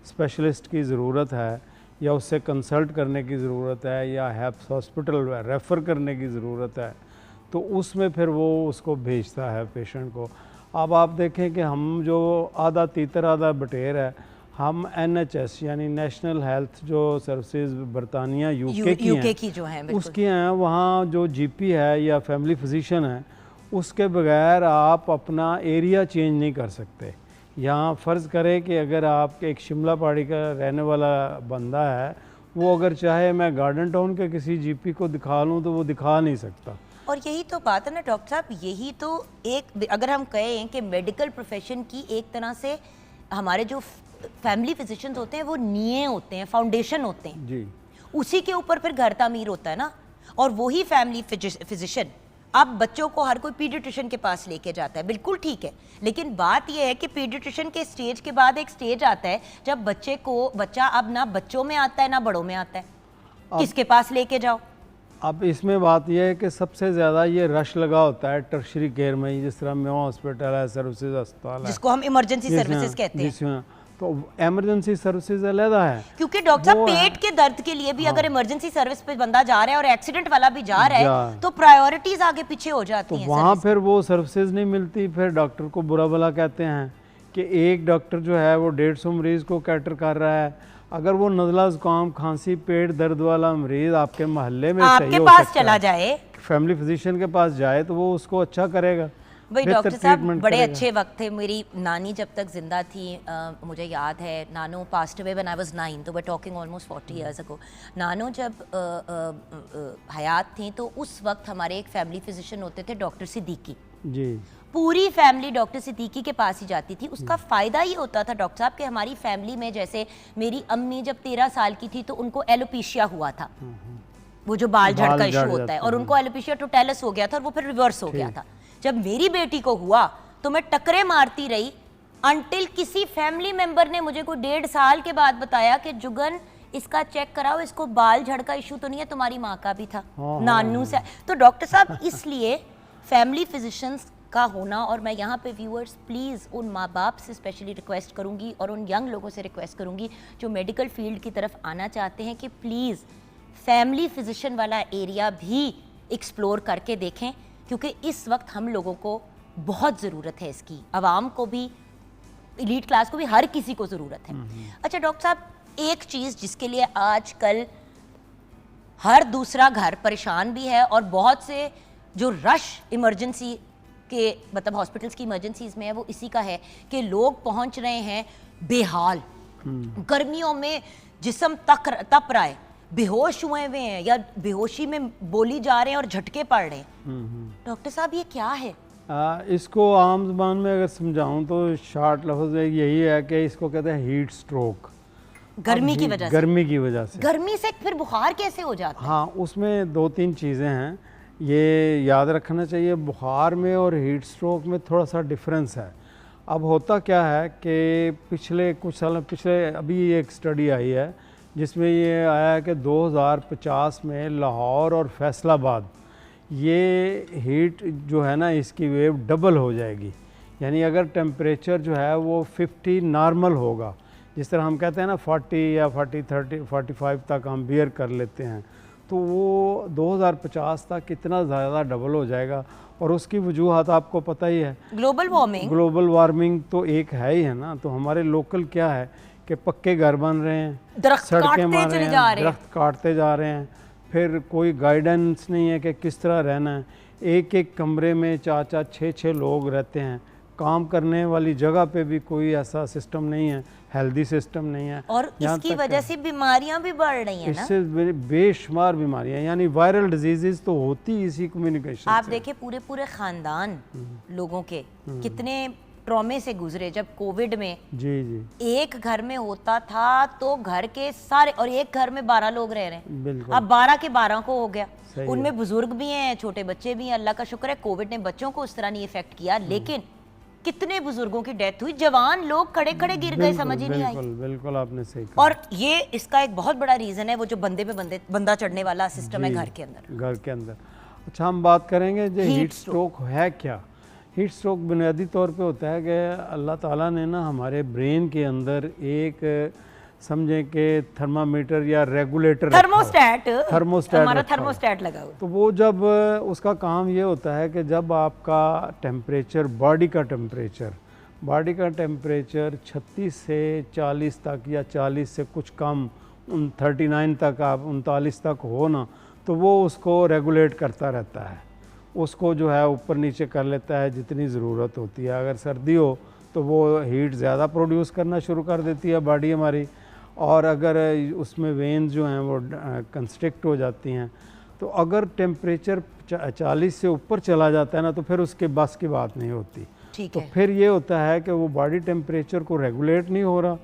स्पेशलिस्ट की ज़रूरत है या उससे कंसल्ट करने की ज़रूरत है या हैप्स हॉस्पिटल रेफ़र करने की ज़रूरत है, तो उसमें फिर वो उसको भेजता है पेशेंट को। अब आप देखें कि हम जो आधा तीतर आधा बटेर है, हम NHS यानी नेशनल हेल्थ जो सर्विसेज बरतानिया यूके की जो है उसकी हैं, वहाँ जो GP है या फैमिली फिजिशियन है, उसके बगैर आप अपना एरिया चेंज नहीं कर सकते। यहाँ फ़र्ज़ करें कि अगर आप एक शिमला पहाड़ी का रहने वाला बंदा है, वो अगर चाहे मैं गार्डन टाउन के किसी GP को दिखा लूँ तो वो दिखा नहीं सकता। और यही तो बात है ना डॉक्टर साहब, यही तो एक, अगर हम कहें कि मेडिकल प्रोफेशन की एक तरह से हमारे जो फैमिली फिजिशियंस होते हैं वो नींव होते हैं, फाउंडेशन होते हैं जी, उसी के ऊपर फिर घर तामीर होता है ना। और वही फैमिली फिजिशियन अब बच्चों को हर कोई पीडियाट्रिशियन के पास लेके जाता है, बिल्कुल ठीक है, लेकिन बात यह है कि पीडियाट्रिशियन के स्टेज के बाद एक स्टेज आता है जब बच्चा अब ना बच्चों में आता है ना बड़ों में आता है, किसके पास लेके जाओ? अब इसमें बात यह है कि सबसे ज़्यादा ये रश लगा होता है टर्शरी केयर में, जिस तरह मेवा हॉस्पिटल है, सर्विसेज अस्पताल है, जिसको हम इमरजेंसी सर्विसेज कहते हैं। जिसमें तो एमरजेंसी सर्विसेज अलहदा है। क्योंकि डॉक्टर साहब पेट के दर्द के लिए भी अगर इमरजेंसी सर्विस पे बंदा जा रहा है और एक्सीडेंट वाला भी जा रहा है तो प्रायोरिटीज आगे पीछे हो जाती तो हैं। वहाँ फिर वो सर्विसेज नहीं मिलती, फिर डॉक्टर को बुरा भला कहते हैं कि एक डॉक्टर जो है वो 150 मरीज़ को कैटर कर रहा है। अगर वो नज़ला ज़ुकाम खांसी पेट दर्द वाला मरीज़ आपके मोहल्ले में आपके पास चला जाए, फैमिली फिजिशियन के पास जाए, तो वो उसको अच्छा करेगा। भाई डॉक्टर साहब बड़े अच्छे वक्त थे। मेरी नानी जब तक जिंदा थी, मुझे याद है, नानो passed away when I was 9, तो we talking almost 40 years ago. नानो जब हयात थी तो उस वक्त हमारे एक फैमिली फिजिशियन होते थे डॉक्टर सिद्दीकी। जी। पूरी फैमिली डॉक्टर सिद्दीकी के पास ही जाती थी। उसका फ़ायदा ये होता था डॉक्टर साहब कि हमारी फैमिली में, जैसे मेरी अम्मी जब 13 साल की थी तो उनको एलोपेशिया हुआ था, वो जो बाल झड़ का इशू होता है, और उनको एलोपेशिया टोटैलिस हो गया था और वो फिर रिवर्स हो गया था। जब मेरी बेटी को हुआ तो मैं टकरे मारती रही अंटिल किसी फैमिली मेंबर ने मुझे कोई 1.5 साल के बाद बताया कि जुगन इसका चेक कराओ, इसको बाल झड़ का इशू तो नहीं है, तुम्हारी माँ का भी था, नानू से। तो डॉक्टर साहब इसलिए फैमिली फिजिशियंस का होना, और मैं यहाँ पे व्यूअर्स प्लीज़ उन माँ बाप से स्पेशली रिक्वेस्ट करूँगी और उन यंग लोगों से रिक्वेस्ट करूँगी जो मेडिकल फील्ड की तरफ आना चाहते हैं कि प्लीज़ फैमिली फिजिशियन वाला एरिया भी एक्सप्लोर करके देखें, क्योंकि इस वक्त हम लोगों को बहुत ज़रूरत है इसकी, आवाम को भी, एलीट क्लास को भी, हर किसी को ज़रूरत है। अच्छा डॉक्टर साहब, एक चीज़ जिसके लिए आजकल हर दूसरा घर परेशान भी है और बहुत से जो रश इमरजेंसी के, मतलब हॉस्पिटल्स की इमरजेंसीज में है, वो इसी का है कि लोग पहुंच रहे हैं बेहाल, गर्मियों में जिस्म तप रहा है, बेहोश हुए हुए हैं या बेहोशी में बोली जा रहे हैं और झटके पड़ रहे हैं। डॉक्टर साहब ये क्या है? इसको आम ज़बान में अगर समझाऊं तो शार्ट लफ्ज़ यही है कि इसको कहते हैं हीट स्ट्रोक। गर्मी की वजह से? गर्मी की वजह से। गर्मी से फिर बुखार कैसे हो जाता है? हाँ, उसमें 2-3 चीज़ें हैं, ये याद रखना चाहिए। बुखार में और हीट स्ट्रोक में थोड़ा सा डिफरेंस है। अब होता क्या है कि पिछले कुछ साल पिछले अभी एक स्टडी आई है जिसमें ये आया है कि 2050 में लाहौर और फैसलाबाद, ये हीट जो है ना, इसकी वेव डबल हो जाएगी। यानी अगर टेम्परेचर जो है वो 50 नॉर्मल होगा, जिस तरह हम कहते हैं ना 40 या 45 तक हम बियर कर लेते हैं, तो वो 2050 तक कितना ज़्यादा डबल हो जाएगा। और उसकी वजूहत आपको पता ही है, ग्लोबल वार्मिंग तो एक है ही है ना। तो हमारे लोकल क्या है कि पक्के घर बन रहे हैं, सड़कें बन रही हैं, दरख्त काटते जा रहे हैं, फिर कोई गाइडेंस नहीं है कि किस तरह रहना है। एक एक कमरे में 4-4, 6-6 लोग रहते हैं, काम करने वाली जगह पे भी कोई ऐसा सिस्टम नहीं है, हेल्दी सिस्टम नहीं है। और इसकी वजह से बीमारियां भी बढ़ रही हैं ना? इससे बेशुमार बीमारियां, यानी वायरल डिजीजेस तो होती इसी कम्युनिकेशन। आप देखिए पूरे पूरे खानदान लोगों के कितने ट्रॉमे से गुजरे। जब कोविड में जी एक घर में होता था तो घर के सारे, और एक घर में 12 लोग रह रहे हैं, अब 12 के 12 को हो गया। उनमें बुजुर्ग भी हैं, छोटे बच्चे भी हैं। अल्लाह का शुक्र है कोविड ने बच्चों को उस तरह नहीं इफेक्ट किया, लेकिन कितने बुजुर्गों की डेथ हुई, जवान लोग खड़े खड़े गिर गए, समझ ही नहीं आई। बिल्कुल आपने सही कहा। और ये इसका एक बहुत बड़ा रीजन है वो जो बंदे पे बंदा चढ़ने वाला सिस्टम है घर के अंदर। अच्छा, हम बात करेंगे जो हीट स्ट्रोक है क्या। हीट स्ट्रोक बुनियादी तौर पे होता है कि अल्लाह ताला ने ना हमारे ब्रेन के अंदर एक, समझें कि थर्मामीटर या रेगुलेटर, थर्मोस्टेट हमारा थर्मोस्टेट लगा हुआ। तो वो जब उसका काम ये होता है कि जब आपका टेम्परेचर, बॉडी का टेम्परेचर 36 से 40 तक या 40 से कुछ कम 39 तक, आप 39 तक हो ना, तो वो उसको रेगुलेट करता रहता है, उसको जो है ऊपर नीचे कर लेता है जितनी ज़रूरत होती है। अगर सर्दी हो तो वो हीट ज़्यादा प्रोड्यूस करना शुरू कर देती है बॉडी हमारी, और अगर उसमें वेन्स जो हैं वो कंस्ट्रिक्ट हो जाती हैं, तो अगर टेम्परेचर 40 से ऊपर चला जाता है ना, तो फिर उसके बस की बात नहीं होती। तो फिर ये होता है कि वो बॉडी टेम्परेचर को रेगुलेट नहीं हो रहा,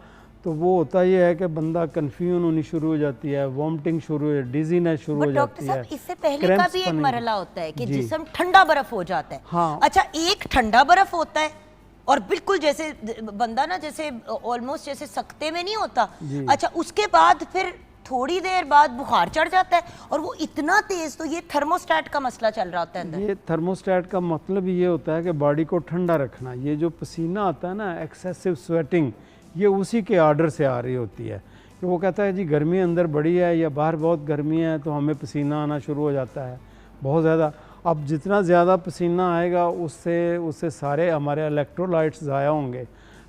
तो वो होता ये है कि बंदा कन्फ्यूजन होनी शुरू हो जाती है, वॉमिटिंग शुरू हो, डिजीनेस शुरू हो जाती है। इससे पहले का भी एक मरहला होता है कि जिस्म ठंडा बर्फ हो जाता है। हाँ। अच्छा, एक ठंडा बर्फ होता है और बिल्कुल जैसे बंदा ना, जैसे ऑलमोस्ट जैसे सख्ते में नहीं होता। अच्छा, उसके बाद फिर थोड़ी देर बाद बुखार चढ़ जाता है और वो इतना तेज। तो ये थर्मोस्टेट का मसला चल रहा होता है अंदर। ये थर्मोस्टेट का मतलब ये होता है कि बॉडी को ठंडा रखना। ये जो पसीना आता है ना, एक्सेसिव स्वेटिंग, ये उसी के आर्डर से आ रही होती है कि वो कहता है जी गर्मी अंदर बड़ी है या बाहर बहुत गर्मी है, तो हमें पसीना आना शुरू हो जाता है बहुत ज़्यादा। अब जितना ज़्यादा पसीना आएगा उससे सारे हमारे इलेक्ट्रोलाइट्स ज़ाया होंगे।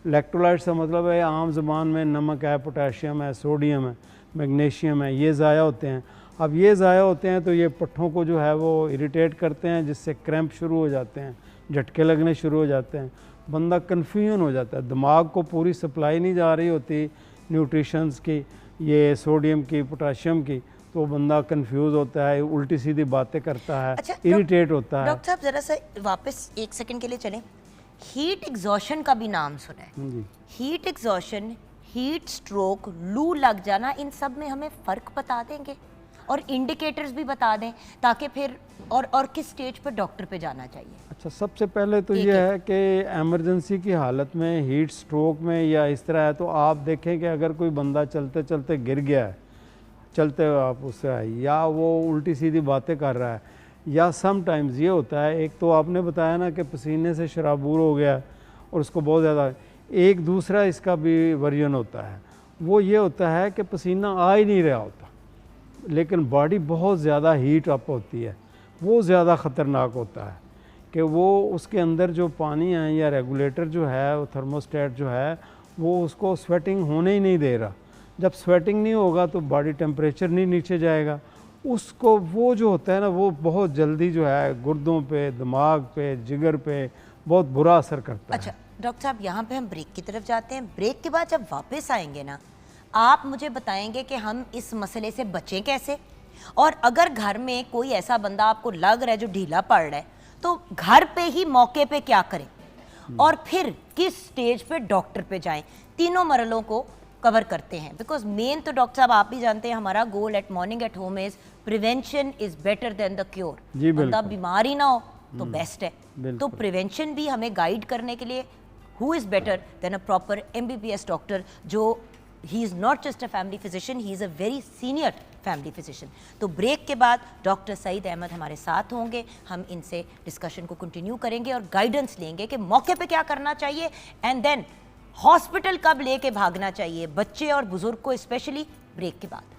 इलेक्ट्रोलाइट्स का मतलब है आम ज़बान में नमक है, पोटेशियम है, सोडियम है, मैग्नीशियम है, ये ज़ाया होते हैं। अब ये ज़ाया होते हैं तो ये पट्ठों को जो है वो इरिटेट करते हैं, जिससे क्रैम्प शुरू हो जाते हैं, झटके लगने शुरू हो जाते हैं, बंदा कन्फ्यूजन हो जाता है, दिमाग को पूरी सप्लाई नहीं जा रही होती न्यूट्रिशंस की, ये सोडियम की, पोटाशियम की, तो बंदा कंफ्यूज होता है, उल्टी सीधी बातें करता है, अच्छा, इरिटेट होता है। डॉक्टर साहब जरा सा वापस एक सेकंड के लिए चलें। हीट एग्जॉशन का भी नाम सुना है। जी। हीट एग्जॉशन, हीट स्ट्रोक, लू लग जाना, इन सब में हमें फ़र्क बता देंगे और इंडिकेटर्स भी बता दें ताकि फिर और किस स्टेज पर डॉक्टर पे जाना चाहिए? अच्छा, सबसे पहले तो ये है कि एमरजेंसी की हालत में, हीट स्ट्रोक में या इस तरह है, तो आप देखें कि अगर कोई बंदा चलते चलते गिर गया है, चलते हुए आप उससे आए, या वो उल्टी सीधी बातें कर रहा है, या समटाइम्स ये होता है, एक तो आपने बताया ना कि पसीने से शराबूर हो गया और उसको बहुत ज़्यादा, एक दूसरा इसका भी वर्जन होता है, वो ये होता है कि पसीना आ ही नहीं रहा होता लेकिन बॉडी बहुत ज़्यादा हीट अप होती है। वो ज़्यादा ख़तरनाक होता है कि वो उसके अंदर जो पानी है या रेगुलेटर जो है, वो थर्मोस्टेट जो है, वो उसको स्वेटिंग होने ही नहीं दे रहा। जब स्वेटिंग नहीं होगा तो बॉडी टेम्परेचर नहीं नीचे जाएगा, उसको वो जो होता है ना, वो बहुत जल्दी जो है गुर्दों पे, दिमाग पे, जिगर पे बहुत बुरा असर करता है। अच्छा डॉक्टर साहब, यहाँ पे हम ब्रेक की तरफ जाते हैं। ब्रेक के बाद जब वापस आएंगे ना, आप मुझे बताएंगे कि हम इस मसले से बचें कैसे, और अगर घर में कोई ऐसा बंदा आपको लग रहा है जो ढीला पड़ रहा है, तो घर पे ही मौके पे क्या करें और फिर किस स्टेज पे डॉक्टर पे जाएं। तीनों मरलों को कवर करते हैं, बिकॉज मेन तो डॉक्टर साहब आप भी जानते हैं, हमारा गोल eight morning at home is prevention is better then the cure. बंदा बीमार ही ना हो तो बेस्ट है। तो प्रिवेंशन भी हमें गाइड करने के लिए who is better than a proper MBBS doctor, जो he is not just a family physician, he is a very senior family physician. तो ब्रेक के बाद डॉक्टर सईद अहमद हमारे साथ होंगे, हम इनसे डिस्कशन को कंटिन्यू करेंगे और गाइडेंस लेंगे कि मौके पे क्या करना चाहिए, एंड देन हॉस्पिटल कब लेके भागना चाहिए बच्चे और बुजुर्ग को, स्पेशली ब्रेक के बाद।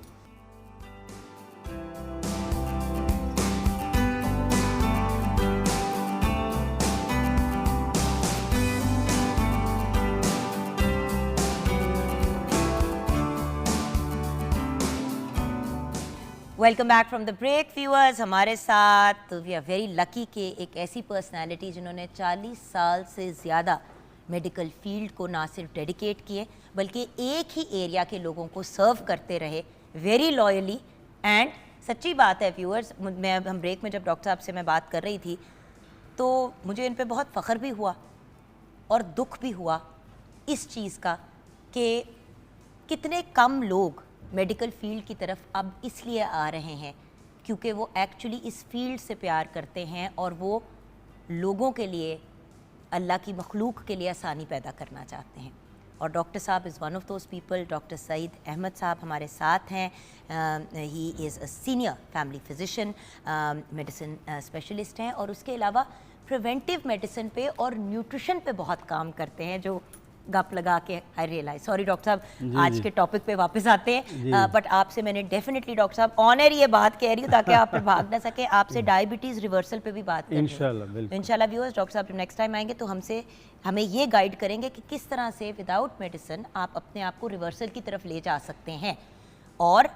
Welcome back from the break viewers. हमारे साथ वी आर वेरी लकी कि एक ऐसी पर्सनालिटी जिन्होंने 40 साल से ज़्यादा मेडिकल फील्ड को ना सिर्फ डेडिकेट किए बल्कि एक ही एरिया के लोगों को सर्व करते रहे वेरी लॉयली। एंड सच्ची बात है व्यूअर्स, हम ब्रेक में जब डॉक्टर साहब से मैं बात कर रही थी तो मुझे इन पे बहुत फ़ख्र भी हुआ और दुख भी हुआ इस चीज़ का कि कितने कम लोग मेडिकल फील्ड की तरफ अब इसलिए आ रहे हैं क्योंकि वो एक्चुअली इस फील्ड से प्यार करते हैं और वो लोगों के लिए, अल्लाह की मखलूक के लिए आसानी पैदा करना चाहते हैं। और डॉक्टर साहब is one of those people. Doctor Saeed Ahmed साहब हमारे साथ हैं। He is a senior family physician, medicine specialist हैं और उसके अलावा प्रिवेंटिव मेडिसिन पे और न्यूट्रिशन पे बहुत काम करते हैं, जो गप लगा के आई रियलाइज। सॉरी डॉक्टर साहब, आज के टॉपिक पे वापस आते हैं, बट आपसे मैंने डेफिनेटली डॉक्टर साहब ऑनर ये बात कह रही हूँ ताकि आप फिर भाग ना सके, आपसे डायबिटीज़ रिवर्सल पे भी बात करेंगे इंशाल्लाह। व्यूअर्स, डॉक्टर साहब नेक्स्ट टाइम आएंगे तो हमें ये गाइड करेंगे कि किस तरह से विदाउट मेडिसिन आप अपने आप को रिवर्सल की तरफ ले जा सकते हैं और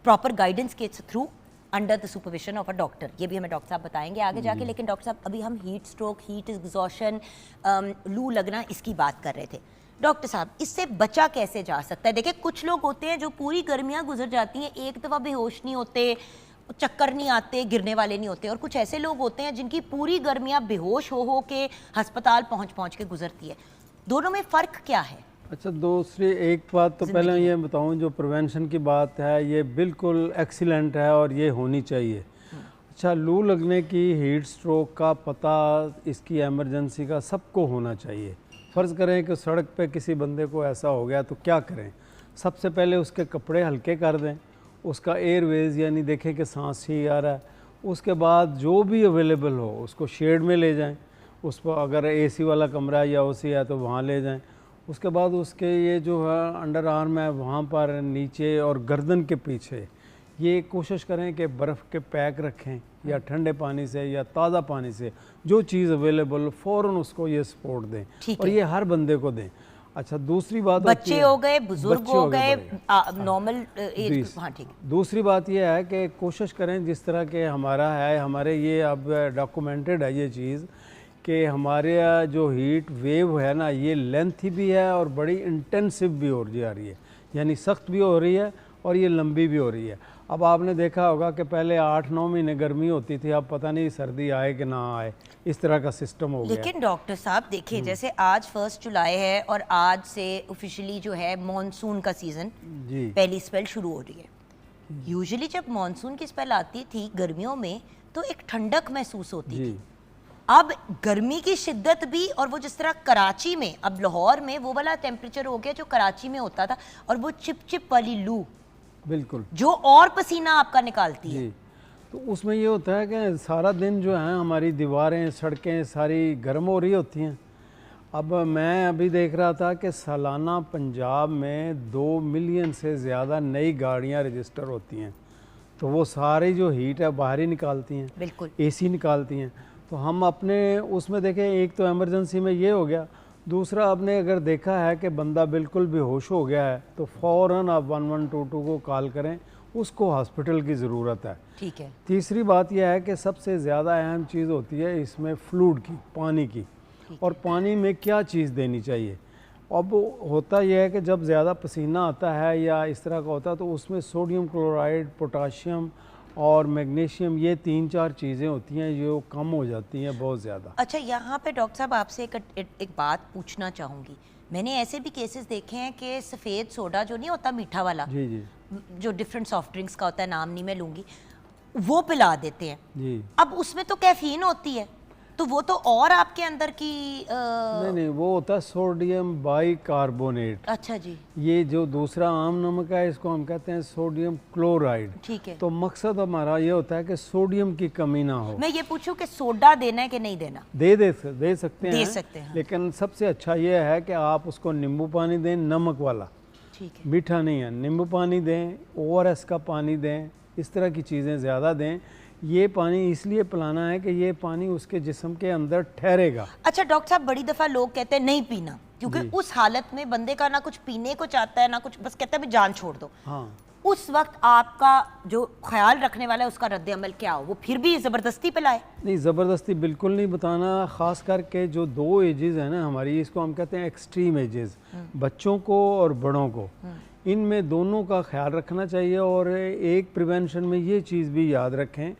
प्रॉपर गाइडेंस के through under the supervision of a doctor. ये भी हमें डॉक्टर साहब बताएंगे आगे जाके। लेकिन डॉक्टर साहब, अभी हम हीट स्ट्रोक, हीट एग्जॉशन, लू लगना, इसकी बात कर रहे थे। डॉक्टर साहब, इससे बचा कैसे जा सकता है? देखिए, कुछ लोग होते हैं जो पूरी गर्मियाँ गुजर जाती हैं, एक दफ़ा बेहोश नहीं होते, चक्कर नहीं आते, गिरने वाले नहीं होते, और कुछ ऐसे लोग होते हैं जिनकी पूरी गर्मियाँ बेहोश हो के अस्पताल पहुँच के गुजरती है। दोनों में फ़र्क क्या है? अच्छा, दूसरी एक बात तो पहले ये बताऊं, जो प्रिवेंशन की बात है ये बिल्कुल एक्सीलेंट है और ये होनी चाहिए। अच्छा, लू लगने की, हीट स्ट्रोक का पता, इसकी एमरजेंसी का सबको होना चाहिए। फ़र्ज़ करें कि सड़क पे किसी बंदे को ऐसा हो गया तो क्या करें? सबसे पहले उसके कपड़े हल्के कर दें, उसका एयरवेज़ यानी देखें कि सांस ही आ रहा है। उसके बाद जो भी अवेलेबल हो उसको शेड में ले जाएं, उस पर अगर AC वाला कमरा या OC है तो वहाँ ले जाएं। उसके बाद उसके ये जो है अंडर आर्म है वहाँ पर नीचे और गर्दन के पीछे ये कोशिश करें कि बर्फ़ के पैक रखें या ठंडे पानी से या ताज़ा पानी से, जो चीज़ अवेलेबल फ़ौरन उसको ये सपोर्ट दें और ये हर बंदे को दें। अच्छा, दूसरी बात, बच्चे हो गए, बुजुर्ग हो गए, नॉर्मल एज, हाँ ठीक। दूसरी बात ये है कि कोशिश करें जिस तरह के हमारा है, हमारे ये अब डॉक्यूमेंटेड है ये चीज़ कि हमारे जो हीट वेव है ना, ये लेंथी भी है और बड़ी इंटेंसिव भी हो जा रही है, यानी सख्त भी हो रही है और ये लंबी भी हो रही है। अब आपने देखा होगा कि पहले 8-9 महीने गर्मी होती थी, अब पता नहीं सर्दी आए कि ना आए, इस तरह का सिस्टम हो गया। लेकिन डॉक्टर साहब देखिए, जैसे आज 1 जुलाई है और आज से ऑफिशियली जो है मॉनसून का सीजन जी पहली स्पेल शुरू हो रही है। यूजुअली जब मॉनसून की स्पेल आती थी गर्मियों में तो एक ठंडक महसूस होती जी थी। अब गर्मी की शिद्दत भी, और वो जिस तरह कराची में, अब लाहौर में वो वाला टेम्परेचर हो गया जो कराची में होता था, और वो चिप वाली लू बिल्कुल जो और पसीना आपका निकालती है। जी। तो उसमें ये होता है कि सारा दिन जो है हमारी दीवारें सड़कें सारी गर्म हो रही होती हैं। अब मैं अभी देख रहा था कि सालाना पंजाब में 2 मिलियन से ज़्यादा नई गाड़ियां रजिस्टर होती हैं, तो वो सारी जो हीट है बाहर ही निकालती हैं, बिल्कुल। एसी निकालती हैं। तो हम अपने उसमें देखें, एक तो इमरजेंसी में ये हो गया, दूसरा आपने अगर देखा है कि बंदा बिल्कुल बेहोश हो गया है तो फ़ौरन आप 1122 को कॉल करें, उसको हॉस्पिटल की ज़रूरत है। ठीक है। तीसरी बात यह है कि सबसे ज़्यादा अहम चीज़ होती है इसमें फ्लूइड की, पानी की, और पानी में क्या चीज़ देनी चाहिए। अब होता यह है कि जब ज़्यादा पसीना आता है या इस तरह का होता है तो उसमें सोडियम क्लोराइड, पोटाशियम और मैग्नीशियम, ये 3-4 चीज़ें होती हैं जो कम हो जाती हैं बहुत ज़्यादा। अच्छा, यहाँ पे डॉक्टर साहब आपसे एक बात पूछना चाहूँगी। मैंने ऐसे भी केसेस देखे हैं कि सफ़ेद सोडा जो नहीं होता मीठा वाला, जी जी जो डिफरेंट सॉफ्ट ड्रिंक्स का होता है, नाम नहीं मैं लूँगी, वो पिला देते हैं। जी। अब उसमें तो कैफीन होती है, तो वो तो और आपके अंदर की नहीं, वो होता है सोडियम बाइकार्बोनेट। अच्छा जी। ये जो दूसरा आम नमक है इसको हम कहते हैं सोडियम क्लोराइड। ठीक है। तो मकसद हमारा ये होता है कि सोडियम की कमी ना हो। मैं ये पूछूं कि सोडा देना है कि नहीं देना? दे सकते हैं, सकते हैं। लेकिन सबसे अच्छा ये है कि आप उसको नींबू पानी दें, नमक वाला, ठीक है। मीठा नहीं है। नींबू पानी दें, ORS का पानी दें, इस तरह की चीज़ें ज़्यादा दें। ये पानी इसलिए पिलाना है कि ये पानी उसके जिस्म के अंदर ठहरेगा। अच्छा डॉक्टर साहब, बड़ी दफ़ा लोग कहते हैं नहीं पीना, क्योंकि उस हालत में बंदे का ना कुछ पीने को चाहता है ना कुछ, बस कहता है भी जान छोड़ दो। हाँ, उस वक्त आपका जो ख्याल रखने वाला है उसका रद्द अमल क्या हो? वो फिर भी ज़बरदस्ती पिलाए? नहीं, ज़बरदस्ती बिल्कुल नहीं बताना। ख़ास करके जो 2 एजेस हैं ना हमारी, इसको हम कहते हैं एक्सट्रीम एजेस, बच्चों को और बड़ों को, इनमें दोनों का ख्याल रखना चाहिए। और एक प्रिवेंशन में ये चीज़ भी याद रखें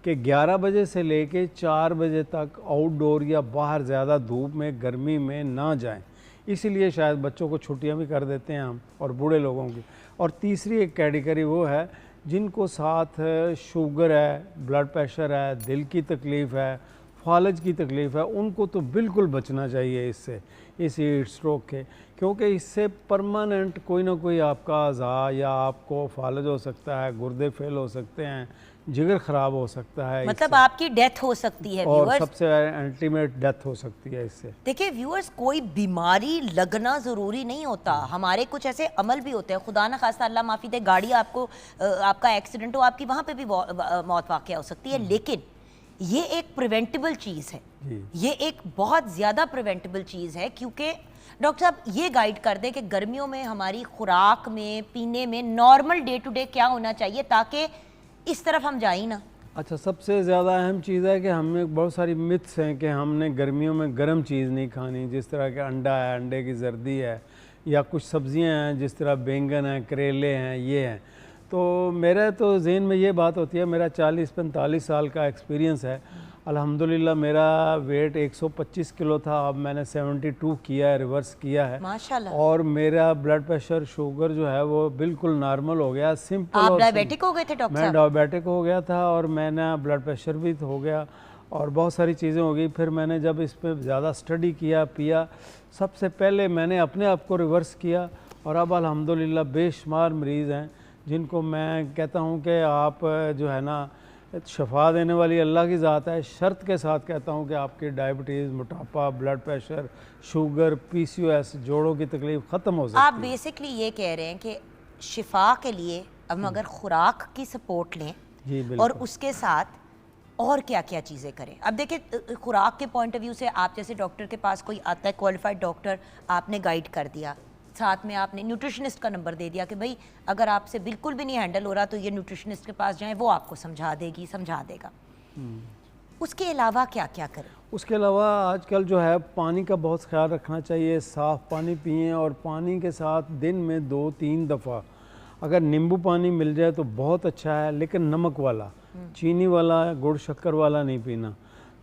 कि 11 बजे से लेके 4 बजे तक आउटडोर या बाहर ज़्यादा धूप में गर्मी में ना जाएं। इसीलिए शायद बच्चों को छुट्टियां भी कर देते हैं हम, और बूढ़े लोगों की। और तीसरी एक कैटेगरी वो है जिनको साथ शुगर है, ब्लड प्रेशर है, दिल की तकलीफ़ है, फालज की तकलीफ़ है, उनको तो बिल्कुल बचना चाहिए इससे, इस हीट स्ट्रोक के, क्योंकि इससे परमानेंट कोई ना कोई आपका अज़ा या आपको फालज हो सकता है, गुर्दे फेल हो सकते हैं, जिगर ख़राब हो सकता है, मतलब आपकी डेथ हो सकती है। और व्यूअर्स, सबसे अल्टीमेट डेथ हो सकती है इससे। देखिए व्यूअर्स, कोई बीमारी लगना ज़रूरी नहीं होता। हमारे कुछ ऐसे अमल भी होते हैं, खुदा न खास्ता अल्लाह माफ़ी दे, गाड़ी आपको आपका एक्सीडेंट हो, आपकी वहाँ पे भी मौत वाक़या हो सकती है, लेकिन ये एक प्रिवेंटेबल चीज़ है। ये एक बहुत ज़्यादा प्रिवेंटेबल चीज़ है, क्योंकि डॉक्टर साहब ये गाइड कर दें कि गर्मियों में हमारी खुराक में, पीने में नॉर्मल डे टू डे क्या होना चाहिए ताकि इस तरफ हम जाए ना। अच्छा, सबसे ज़्यादा अहम चीज़ है कि हमें बहुत सारी मिथ्स हैं कि हमने गर्मियों में गर्म चीज़ नहीं खानी, जिस तरह के अंडा है, अंडे की जर्दी है, या कुछ सब्ज़ियां हैं जिस तरह बैंगन है, करेले हैं, ये हैं। तो मेरा तो जहन में ये बात होती है, मेरा 40-45 साल का एक्सपीरियंस है। अल्हम्दुलिल्लाह मेरा वेट 125 किलो था, अब मैंने 72 किया है, रिवर्स किया है माशाल्लाह। और मेरा ब्लड प्रेशर, शुगर जो है वो बिल्कुल नॉर्मल हो गया। सिंपल। आप डायबिटिक हो गए थे डॉक्टर मैं साहब? डायबिटिक हो गया था और मैंने ब्लड प्रेशर भी हो गया और बहुत सारी चीज़ें हो गई। फिर मैंने जब इस पर ज़्यादा स्टडी किया, पिया, सबसे पहले मैंने अपने आप को रिवर्स किया और अब अल्हम्दुलिल्लाह बेशुमार मरीज़ हैं जिनको मैं कहता हूँ कि आप जो है ना, शफा देने वाली अल्लाह की ज़ात है। शर्त के साथ कहता हूँ कि आपकी डायबिटीज़, मोटापा, ब्लड प्रेशर, शुगर, PCOS, जोड़ों की तकलीफ़ ख़त्म हो सकती है। आप बेसिकली ये कह रहे हैं कि शिफा के लिए हम अगर खुराक की सपोर्ट लें जी और बिल्कुल। उसके साथ और क्या क्या चीज़ें करें। अब देखिए, खुराक के पॉइंट ऑफ व्यू से आप जैसे डॉक्टर के पास कोई आता है, क्वालिफाइड डॉक्टर, आपने गाइड कर दिया, साथ में आपने न्यूट्रिशनिस्ट का नंबर दे दिया कि भाई अगर आपसे बिल्कुल भी नहीं हैंडल हो रहा तो ये न्यूट्रिशनिस्ट के पास जाएं, वो आपको समझा देगी, समझा देगा। उसके अलावा क्या क्या करें? उसके अलावा आजकल जो है पानी का बहुत ख्याल रखना चाहिए, साफ़ पानी पिएं और पानी के साथ दिन में 2-3 दफ़ा अगर नींबू पानी मिल जाए तो बहुत अच्छा है, लेकिन नमक वाला, चीनी वाला, गुड़ शक्कर वाला नहीं पीना।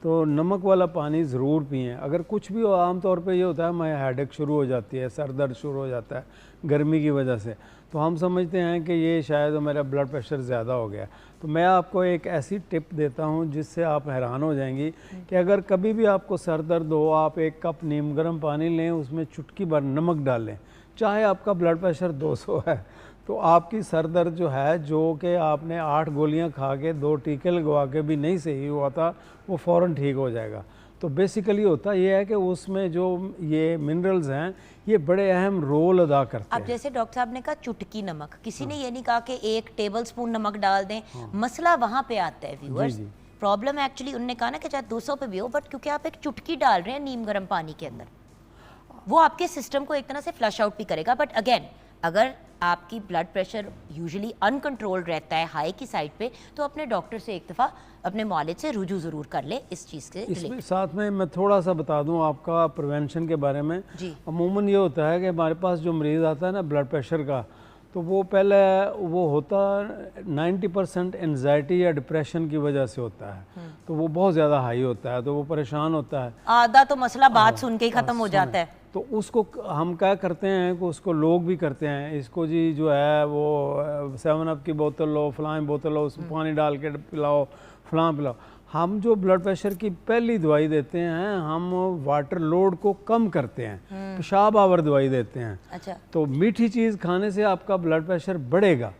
तो नमक वाला पानी ज़रूर पिएं। अगर कुछ भी हो, आम तौर पे ये होता है मैं हेडेक शुरू हो जाती है, सर दर्द शुरू हो जाता है गर्मी की वजह से, तो हम समझते हैं कि ये शायद मेरा ब्लड प्रेशर ज़्यादा हो गया। तो मैं आपको एक ऐसी टिप देता हूँ जिससे आप हैरान हो जाएंगी कि अगर कभी भी आपको सर दर्द हो, आप 1 कप नीम गर्म पानी लें, उसमें चुटकी भर नमक डालें, चाहे आपका ब्लड प्रेशर 200 है, तो आपकी सर दर्द जो है, जो कि आपने 8 गोलियां खा के 2 टीके लगवा के भी नहीं सही हुआ था, वो फ़ौरन ठीक हो जाएगा। तो बेसिकली होता ये है कि उसमें जो ये मिनरल्स हैं ये बड़े अहम रोल अदा करते अब हैं। जैसे डॉक्टर साहब ने कहा चुटकी नमक, किसी ने ये नहीं कहा कि 1 टेबलस्पून नमक डाल दें। मसला वहाँ पे आता है व्यूअर्स, जी। प्रॉब्लम एक्चुअली उन्होंने कहा ना कि चाहे 200 पे भी हो, बट क्योंकि आप एक चुटकी डाल रहे हैं नीम गर्म पानी के अंदर, वो आपके सिस्टम को एक तरह से फ्लश आउट भी करेगा। बट अगेन, अगर आपकी ब्लड प्रेशर यूजुअली अनकंट्रोल्ड रहता है हाई की साइड पे, तो अपने डॉक्टर से एक दफ़ा अपने मॉलिज से रुजू ज़रूर कर ले इस चीज़ के इसमें रिलेटेड। साथ में मैं थोड़ा सा बता दूं आपका प्रिवेंशन के बारे में। जी। अमूमन ये होता है कि हमारे पास जो मरीज़ आता है ना ब्लड प्रेशर का, तो वो पहले वो होता 90% एनजाइटी या डिप्रेशन की वजह से होता है, तो वो बहुत ज़्यादा हाई होता है, तो वो परेशान होता है। आधा तो मसला बात सुन के ही ख़त्म हो जाता है। तो उसको हम क्या करते हैं कि उसको लोग भी करते हैं, इसको जी जो है वो 7 अप की बोतल लो, फलां बोतल लो, उसमें पानी डाल के पिलाओ, फलां पिलाओ। हम जो ब्लड प्रेशर की पहली दवाई देते हैं, हम वाटर लोड को कम करते हैं, पेशाब आवर दवाई देते हैं। अच्छा। तो मीठी चीज़ खाने से आपका ब्लड प्रेशर बढ़ेगा,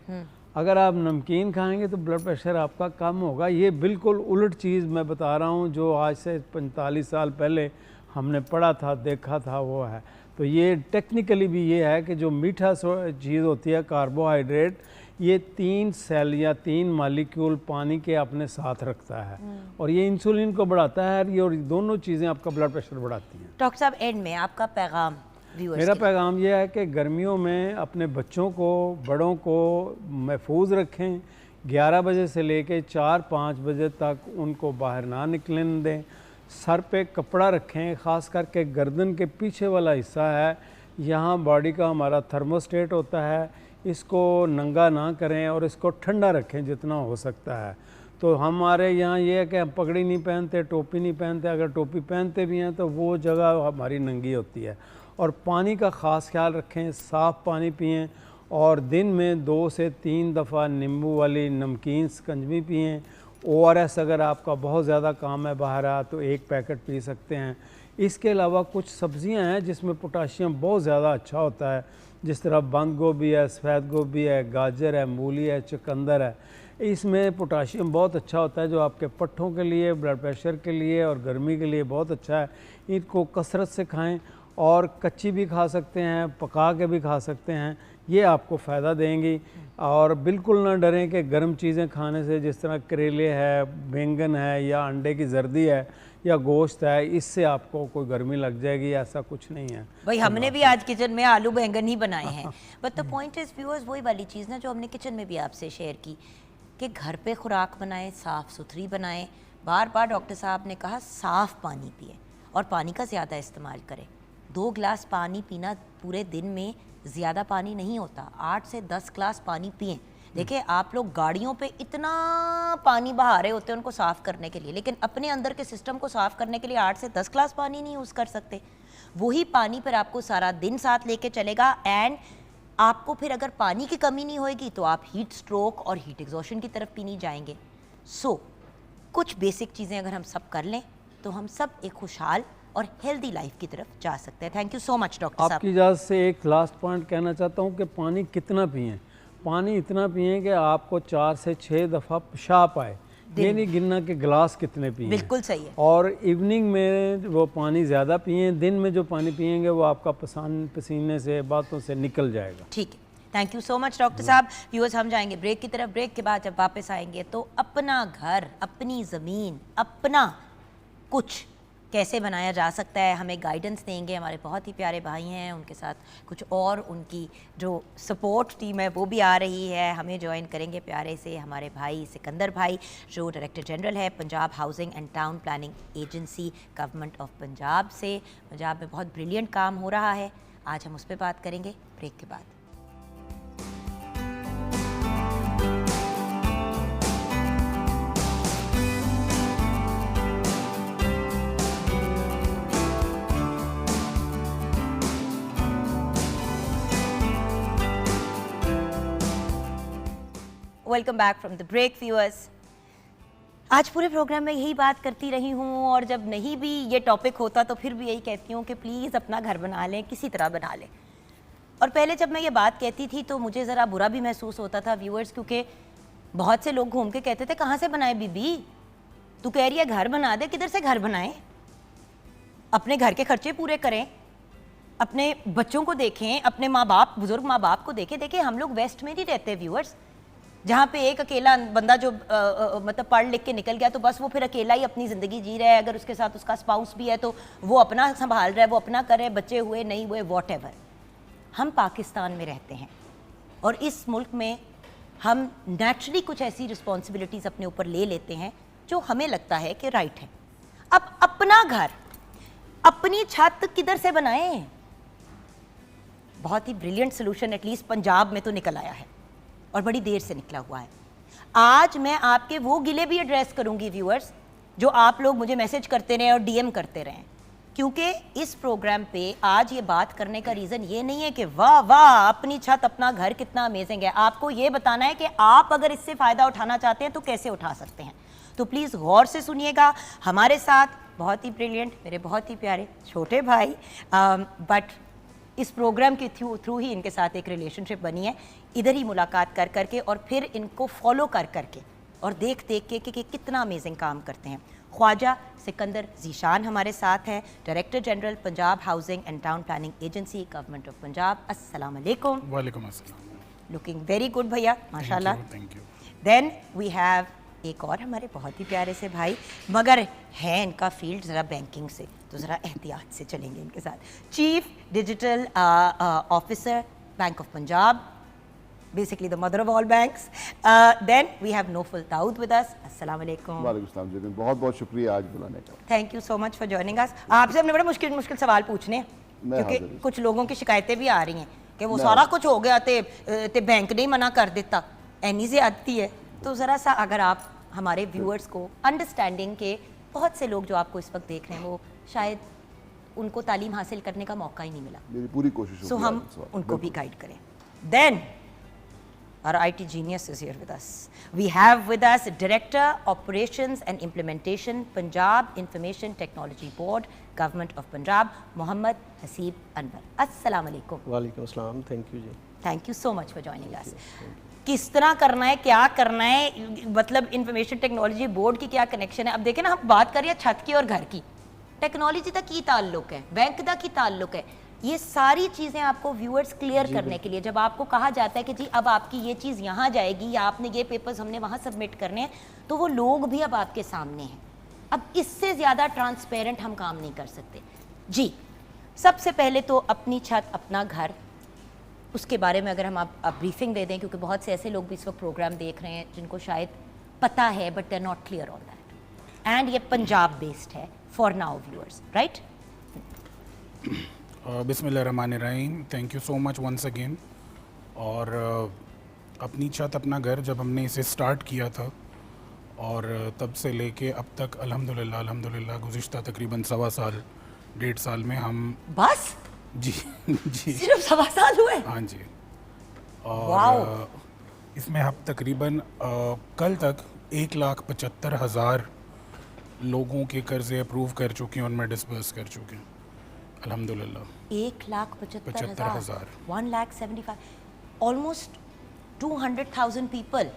अगर आप नमकीन खाएंगे तो ब्लड प्रेशर आपका कम होगा। ये बिल्कुल उलट चीज़ मैं बता रहा हूँ, जो आज से 45 साल पहले हमने पढ़ा था, देखा था, वो है। तो ये टेक्निकली भी ये है कि जो मीठा चीज़ होती है कार्बोहाइड्रेट, ये 3 सेल या 3 मालिक्यूल पानी के अपने साथ रखता है और ये इंसुलिन को बढ़ाता है, और दोनों चीज़ें आपका ब्लड प्रेशर बढ़ाती हैं। डॉक्टर साहब, एंड में आपका पैगाम व्यूअर्स मेरा के लिए। पैगाम ये है कि गर्मियों में अपने बच्चों को, बड़ों को महफूज रखें। 11 बजे से लेके 4-5 बजे तक उनको बाहर ना निकलने दें। सर पे कपड़ा रखें, ख़ास करके गर्दन के पीछे वाला हिस्सा है, यहाँ बॉडी का हमारा थर्मोस्टेट होता है, इसको नंगा ना करें और इसको ठंडा रखें जितना हो सकता है। तो हमारे यहाँ ये है कि हम पगड़ी नहीं पहनते, टोपी नहीं पहनते, अगर टोपी पहनते भी हैं तो वो जगह हमारी नंगी होती है। और पानी का ख़ास ख्याल रखें, साफ़ पानी पिएं और दिन में 2 से 3 दफ़ा नींबू वाली नमकीन शिकंजवी पिएं। ORS अगर आपका बहुत ज़्यादा काम है बाहर आ तो 1 पैकेट पी सकते हैं। इसके अलावा कुछ सब्ज़ियां हैं जिसमें पोटाशियम बहुत ज़्यादा अच्छा होता है, जिस तरह बंद गोभी है, सफ़ेद गोभी है, गाजर है, मूली है, चुकंदर है। इसमें पोटाशियम बहुत अच्छा होता है, जो आपके पट्ठों के लिए, ब्लड प्रेशर के लिए और गर्मी के लिए बहुत अच्छा है। इनको कसरत से खाएं और कच्ची भी खा सकते हैं, पका के भी खा सकते हैं, ये आपको फ़ायदा देंगी। और बिल्कुल ना डरें कि गर्म चीज़ें खाने से, जिस तरह करेले है, बैंगन है या अंडे की जर्दी है या गोश्त है, इससे आपको कोई गर्मी लग जाएगी, ऐसा कुछ नहीं है। भाई हमने भी आज किचन में आलू बैंगन ही बनाए हैं। But the point is viewers, वही वाली चीज़ ना जो हमने किचन में भी आपसे शेयर की कि घर पे खुराक बनाएं, साफ़ सुथरी बनाएं। बार बार डॉक्टर साहब ने कहा साफ़ पानी पिए और पानी का ज़्यादा इस्तेमाल करें। 2 गिलास पानी पीना पूरे दिन में ज़्यादा पानी नहीं होता, 8 से 10 गिलास पानी पिएं। देखिए, आप लोग गाड़ियों पे इतना पानी बहा रहे होते हैं उनको साफ़ करने के लिए, लेकिन अपने अंदर के सिस्टम को साफ़ करने के लिए 8 से 10 गिलास पानी नहीं यूज़ कर सकते। वही पानी फिर आपको सारा दिन साथ लेके चलेगा एंड आपको फिर अगर पानी की कमी नहीं होएगी तो आप हीट स्ट्रोक और हीट एग्जॉशन की तरफ भी नहीं जाएंगे। सो कुछ बेसिक चीज़ें अगर हम सब कर लें तो हम सब एक खुशहाल और हेल्दी लाइफ की तरफ जा सकते हैं। Thank you so much doctor साहब। आपकी इजाज़त से एक लास्ट पॉइंट कहना चाहता हूँ कि पानी कितना पिएं। पानी इतना पिएं कि आपको 4 से 6 दफ़ा पेशाब आए, ये नहीं गिनना कि गिलास कितने पिए। बिल्कुल सही है। और इवनिंग में वो पानी ज़्यादा पिएं, दिन में जो पानी पिएंगे वो आपका पसीने से, बातों से निकल जाएगा। ठीक है, thank you so much doctor साहब। व्यूअर्स, हम जाएंगे ब्रेक की तरफ। ब्रेक के बाद जब वापस आएंगे तो अपना घर, अपनी ज़मीन, अपना कुछ कैसे बनाया जा सकता है हमें गाइडेंस देंगे हमारे बहुत ही प्यारे भाई हैं। उनके साथ कुछ और उनकी जो सपोर्ट टीम है वो भी आ रही है, हमें ज्वाइन करेंगे प्यारे से हमारे भाई सिकंदर भाई, जो डायरेक्टर जनरल है Punjab housing and town planning agency government of Punjab से। पंजाब में बहुत ब्रिलियंट काम हो रहा है, आज हम उस पर बात करेंगे ब्रेक के बाद। Welcome back from the break viewers. आज पूरे प्रोग्राम में यही बात करती रही हूँ और जब नहीं भी ये टॉपिक होता तो फिर भी यही कहती हूँ कि प्लीज़ अपना घर बना लें, किसी तरह बना लें। और पहले जब मैं ये बात कहती थी तो मुझे ज़रा बुरा भी महसूस होता था व्यूअर्स, क्योंकि बहुत से लोग घूम के कहते थे कहाँ से बनाए बीबी, तू कह रही है घर बना दे, किधर से घर बनाए, अपने घर के खर्चे पूरे करें, अपने बच्चों को देखें, अपने माँ बाप, बुजुर्ग माँ बाप को देखें। देखिए हम लोग वेस्ट में नहीं रहते व्यूअर्स, जहाँ पे एक अकेला बंदा जो मतलब पढ़ लिख के निकल गया तो बस वो फिर अकेला ही अपनी ज़िंदगी जी रहा है। अगर उसके साथ उसका स्पाउस भी है तो वो अपना संभाल रहा है, वो अपना कर रहे, बच्चे हुए नहीं हुए वॉटएवर। हम पाकिस्तान में रहते हैं और इस मुल्क में हम नेचुरली कुछ ऐसी रिस्पॉन्सिबिलिटीज़ अपने ऊपर ले लेते हैं जो हमें लगता है कि राइट है। अब अपना घर, अपनी छत किधर से बनाएं? बहुत ही ब्रिलियंट सोल्यूशन एटलीस्ट पंजाब में तो निकल आया है और बड़ी देर से निकला हुआ है। आज मैं आपके वो गिले भी एड्रेस करूंगी व्यूअर्स जो आप लोग मुझे मैसेज करते रहे और डीएम करते रहें, क्योंकि इस प्रोग्राम पे आज ये बात करने का रीज़न ये नहीं है कि वाह वाह अपनी छत अपना घर कितना अमेजिंग है। आपको ये बताना है कि आप अगर इससे फ़ायदा उठाना चाहते हैं तो कैसे उठा सकते हैं। तो प्लीज़ गौर से सुनिएगा। हमारे साथ बहुत ही ब्रिलियंट मेरे बहुत ही प्यारे छोटे भाई, बट इस प्रोग्राम के थ्रू ही इनके साथ एक रिलेशनशिप बनी है, इधर ही मुलाकात कर करके और फिर इनको फॉलो कर करके और देख देख के कि कितना अमेजिंग काम करते हैं। ख्वाजा सिकंदर ज़ीशान हमारे साथ हैं, director general Punjab housing and town planning agency, government of Punjab. अस्सलाम वालेकुम। वालेकुम अस्सलाम। लुकिंग वेरी गुड भैया, माशाल्लाह। Thank you. Then we have एक और हमारे बहुत ही प्यारे से भाई, मगर है इनका फील्ड ज़रा बैंकिंग से, तो ज़रा एहतियात से चलेंगे इनके साथ। Chief digital officer bank of Punjab, basically the mother of all banks. Then we have Nofal Dawood with us. Assalamu alaikum. वालेकुम सलाम जी, बहुत बहुत शुक्रिया आज बुलाने का। Thank you so much for joining us. आपसे हमने बड़े मुश्किल मुश्किल सवाल पूछने हैं क्योंकि हाज़िर हूँ। कुछ लोगों की शिकायतें भी आ रही हैं कि वो सारा कुछ हो गया ते बैंक नहीं मना कर देता, ऐनी से आती है। तो ज़रा सा अगर आप हमारे व्यूअर्स को अंडरस्टैंडिंग के, बहुत से लोग जो आपको इस वक्त देख रहे हैं वो शायद उनको तालीम हासिल करने का मौका ही नहीं मिला, मेरी पूरी कोशिश होगी सो हम आज इस वक्त। उनको भी गाइड करें। Then our IT genius is here with us. We have with us Director Operations and Implementation, Punjab Information Technology Board, Government of Punjab, Mohammad Haseeb Anwar. Assalamu alaikum. वालेकुम अस्सलाम, थैंक यू जी। Thank you so much for joining us. किस तरह करना है, क्या करना है, मतलब इंफॉर्मेशन टेक्नोलॉजी बोर्ड की क्या कनेक्शन है? अब देखें ना, हम बात कर रहे हैं छत की और घर की, टेक्नोलॉजी तक की ताल्लुक है, बैंक तक की ताल्लुक है। ये सारी चीज़ें आपको व्यूअर्स क्लियर करने के लिए जब आपको कहा जाता है कि जी अब आपकी ये चीज़ यहाँ जाएगी या आपने ये पेपर्स हमने वहाँ सबमिट करने हैं, तो वो लोग भी अब आपके सामने हैं। अब इससे ज़्यादा ट्रांसपेरेंट हम काम नहीं कर सकते। जी, सबसे पहले तो अपनी छत अपना घर, उसके बारे में अगर हम आप ब्रीफिंग दे दें, क्योंकि बहुत से ऐसे लोग भी इस वक्त प्रोग्राम देख रहे हैं जिनको शायद पता है but they are not clear on that, and ये पंजाब बेस्ड है फॉर नाउ व्यूअर्स, राइट? बिस्मिल्लाहिर्रहमानिर्रहीम, thank you so much once again. और अपनी छत अपना घर जब हमने इसे स्टार्ट किया था और तब से लेके अब तक अल्हम्दुलिल्लाह गुज़िश्ता तकरीबन 1.25 साल 1.5 साल में हम बस जी जी सिर्फ 1.25 साल हुए? हाँ जी। वाओ। और इसमें हम तकरीबन कल तक 1,75,000 लोगों के कर्जे अप्रूव कर चुके हैं और मैं डिस्बर्स कर चुके हैं अल्हम्दुलिल्लाह। 1,75,000, 1,75,000, ऑलमोस्ट 200,000 पीपल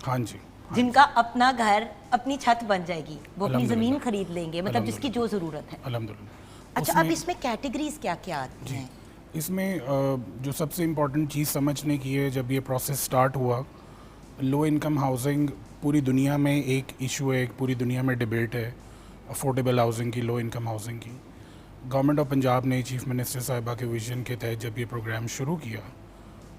हाँ जी, जिनका अपना घर, अपनी छत बन जाएगी, वो अपनी ज़मीन अल्हम्दुलिल्लाह। खरीद लेंगे, मतलब जिसकी जो ज़रूरत है। अल्हम्दुलिल्लाह। अच्छा, अब उसमें- इसमें कैटेगरीज क्या क्या आती हैं? इसमें जो सबसे इम्पॉर्टेंट चीज़ समझने की है, जब ये प्रोसेस स्टार्ट हुआ, लो इनकम हाउसिंग पूरी दुनिया में एक इशू है, एक पूरी दुनिया में डिबेट है अफोर्डेबल हाउसिंग की, लो इनकम हाउसिंग की। गवर्नमेंट ऑफ पंजाब ने चीफ मिनिस्टर साहिबा के विजन के तहत जब ये प्रोग्राम शुरू किया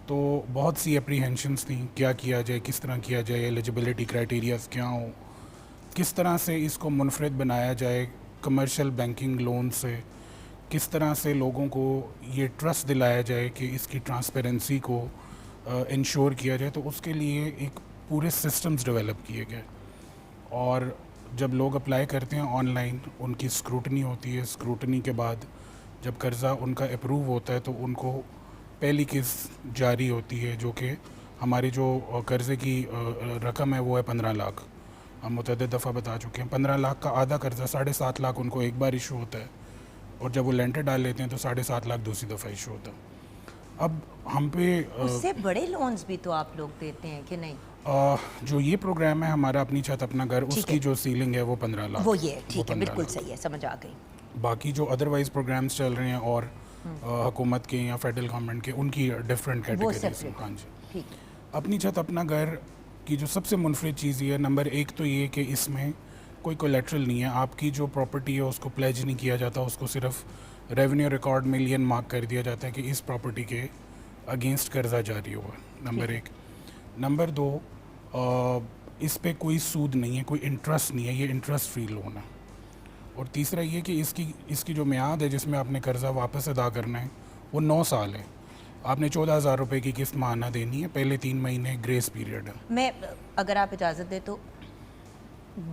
तो बहुत सी अप्रीहेंशंस थी, क्या किया जाए, किस तरह किया जाए, एलिजिबिलिटी क्राइटेरियाज क्या हो, किस तरह से इसको मुनफरद बनाया जाए कमर्शियल बैंकिंग लोन से, किस तरह से लोगों को ये ट्रस्ट दिलाया जाए कि इसकी ट्रांसपेरेंसी को इंश्योर किया जाए। तो उसके लिए एक पूरे सिस्टम्स डेवलप किए गए और जब लोग अप्लाई करते हैं ऑनलाइन उनकी स्क्रूटनी होती है, स्क्रूटनी के बाद जब कर्ज़ा उनका अप्रूव होता है तो उनको पहली किस्त जारी होती है जो कि हमारी जो कर्ज़े की रकम है वो है 15 लाख। हम मुतअद्दिद दफ़ा बता चुके हैं 15 लाख का आधा कर्ज़ा 7.5 लाख उनको एक बार इशू होता है, और जब वो लेंटर डाल लेते हैं तो 7.5 लाख दूसरी दफ़ा इशू होता है। अब हम पे उससे बड़े लोन्स भी तो आप लोग देते हैं कि नहीं? जो ये प्रोग्राम है हमारा अपनी छत अपना घर, ठीक उसकी है। जो सीलिंग है वो 15 लाख, वो ये ठीक है, 15 बिल्कुल लाख। सही है, समझ आ गई। बाकी जो अदरवाइज प्रोग्राम्स चल रहे हैं और हुकूमत के या फेडरल गवर्नमेंट के, उनकी डिफरेंट वो कैटेगरीज। सेपरेट। हाँ जी। ठीक है। अपनी छत अपना घर की जो सबसे मुनफरिद चीज़ ये है, नंबर एक तो ये कि इसमें कोई कोलेट्रल नहीं है। आपकी जो प्रॉपर्टी है उसको प्लेज नहीं किया जाता, उसको सिर्फ रेवेन्यू रिकॉर्ड में लियन मार्क कर दिया जाता है कि इस प्रॉपर्टी के अगेंस्ट कर्जा जारी हुआ। नंबर एक। नंबर दो, इस पे कोई सूद नहीं है, कोई इंटरेस्ट नहीं है, ये इंटरेस्ट फ्री लोन है। और तीसरा ये कि इसकी जो मियाद है जिसमें आपने कर्ज़ा वापस अदा करना है वो 9 साल है। आपने 14,000 रुपये की किस्त माहाना देनी है, पहले 3 महीने ग्रेस पीरियड है। मैं अगर आप इजाज़त दें तो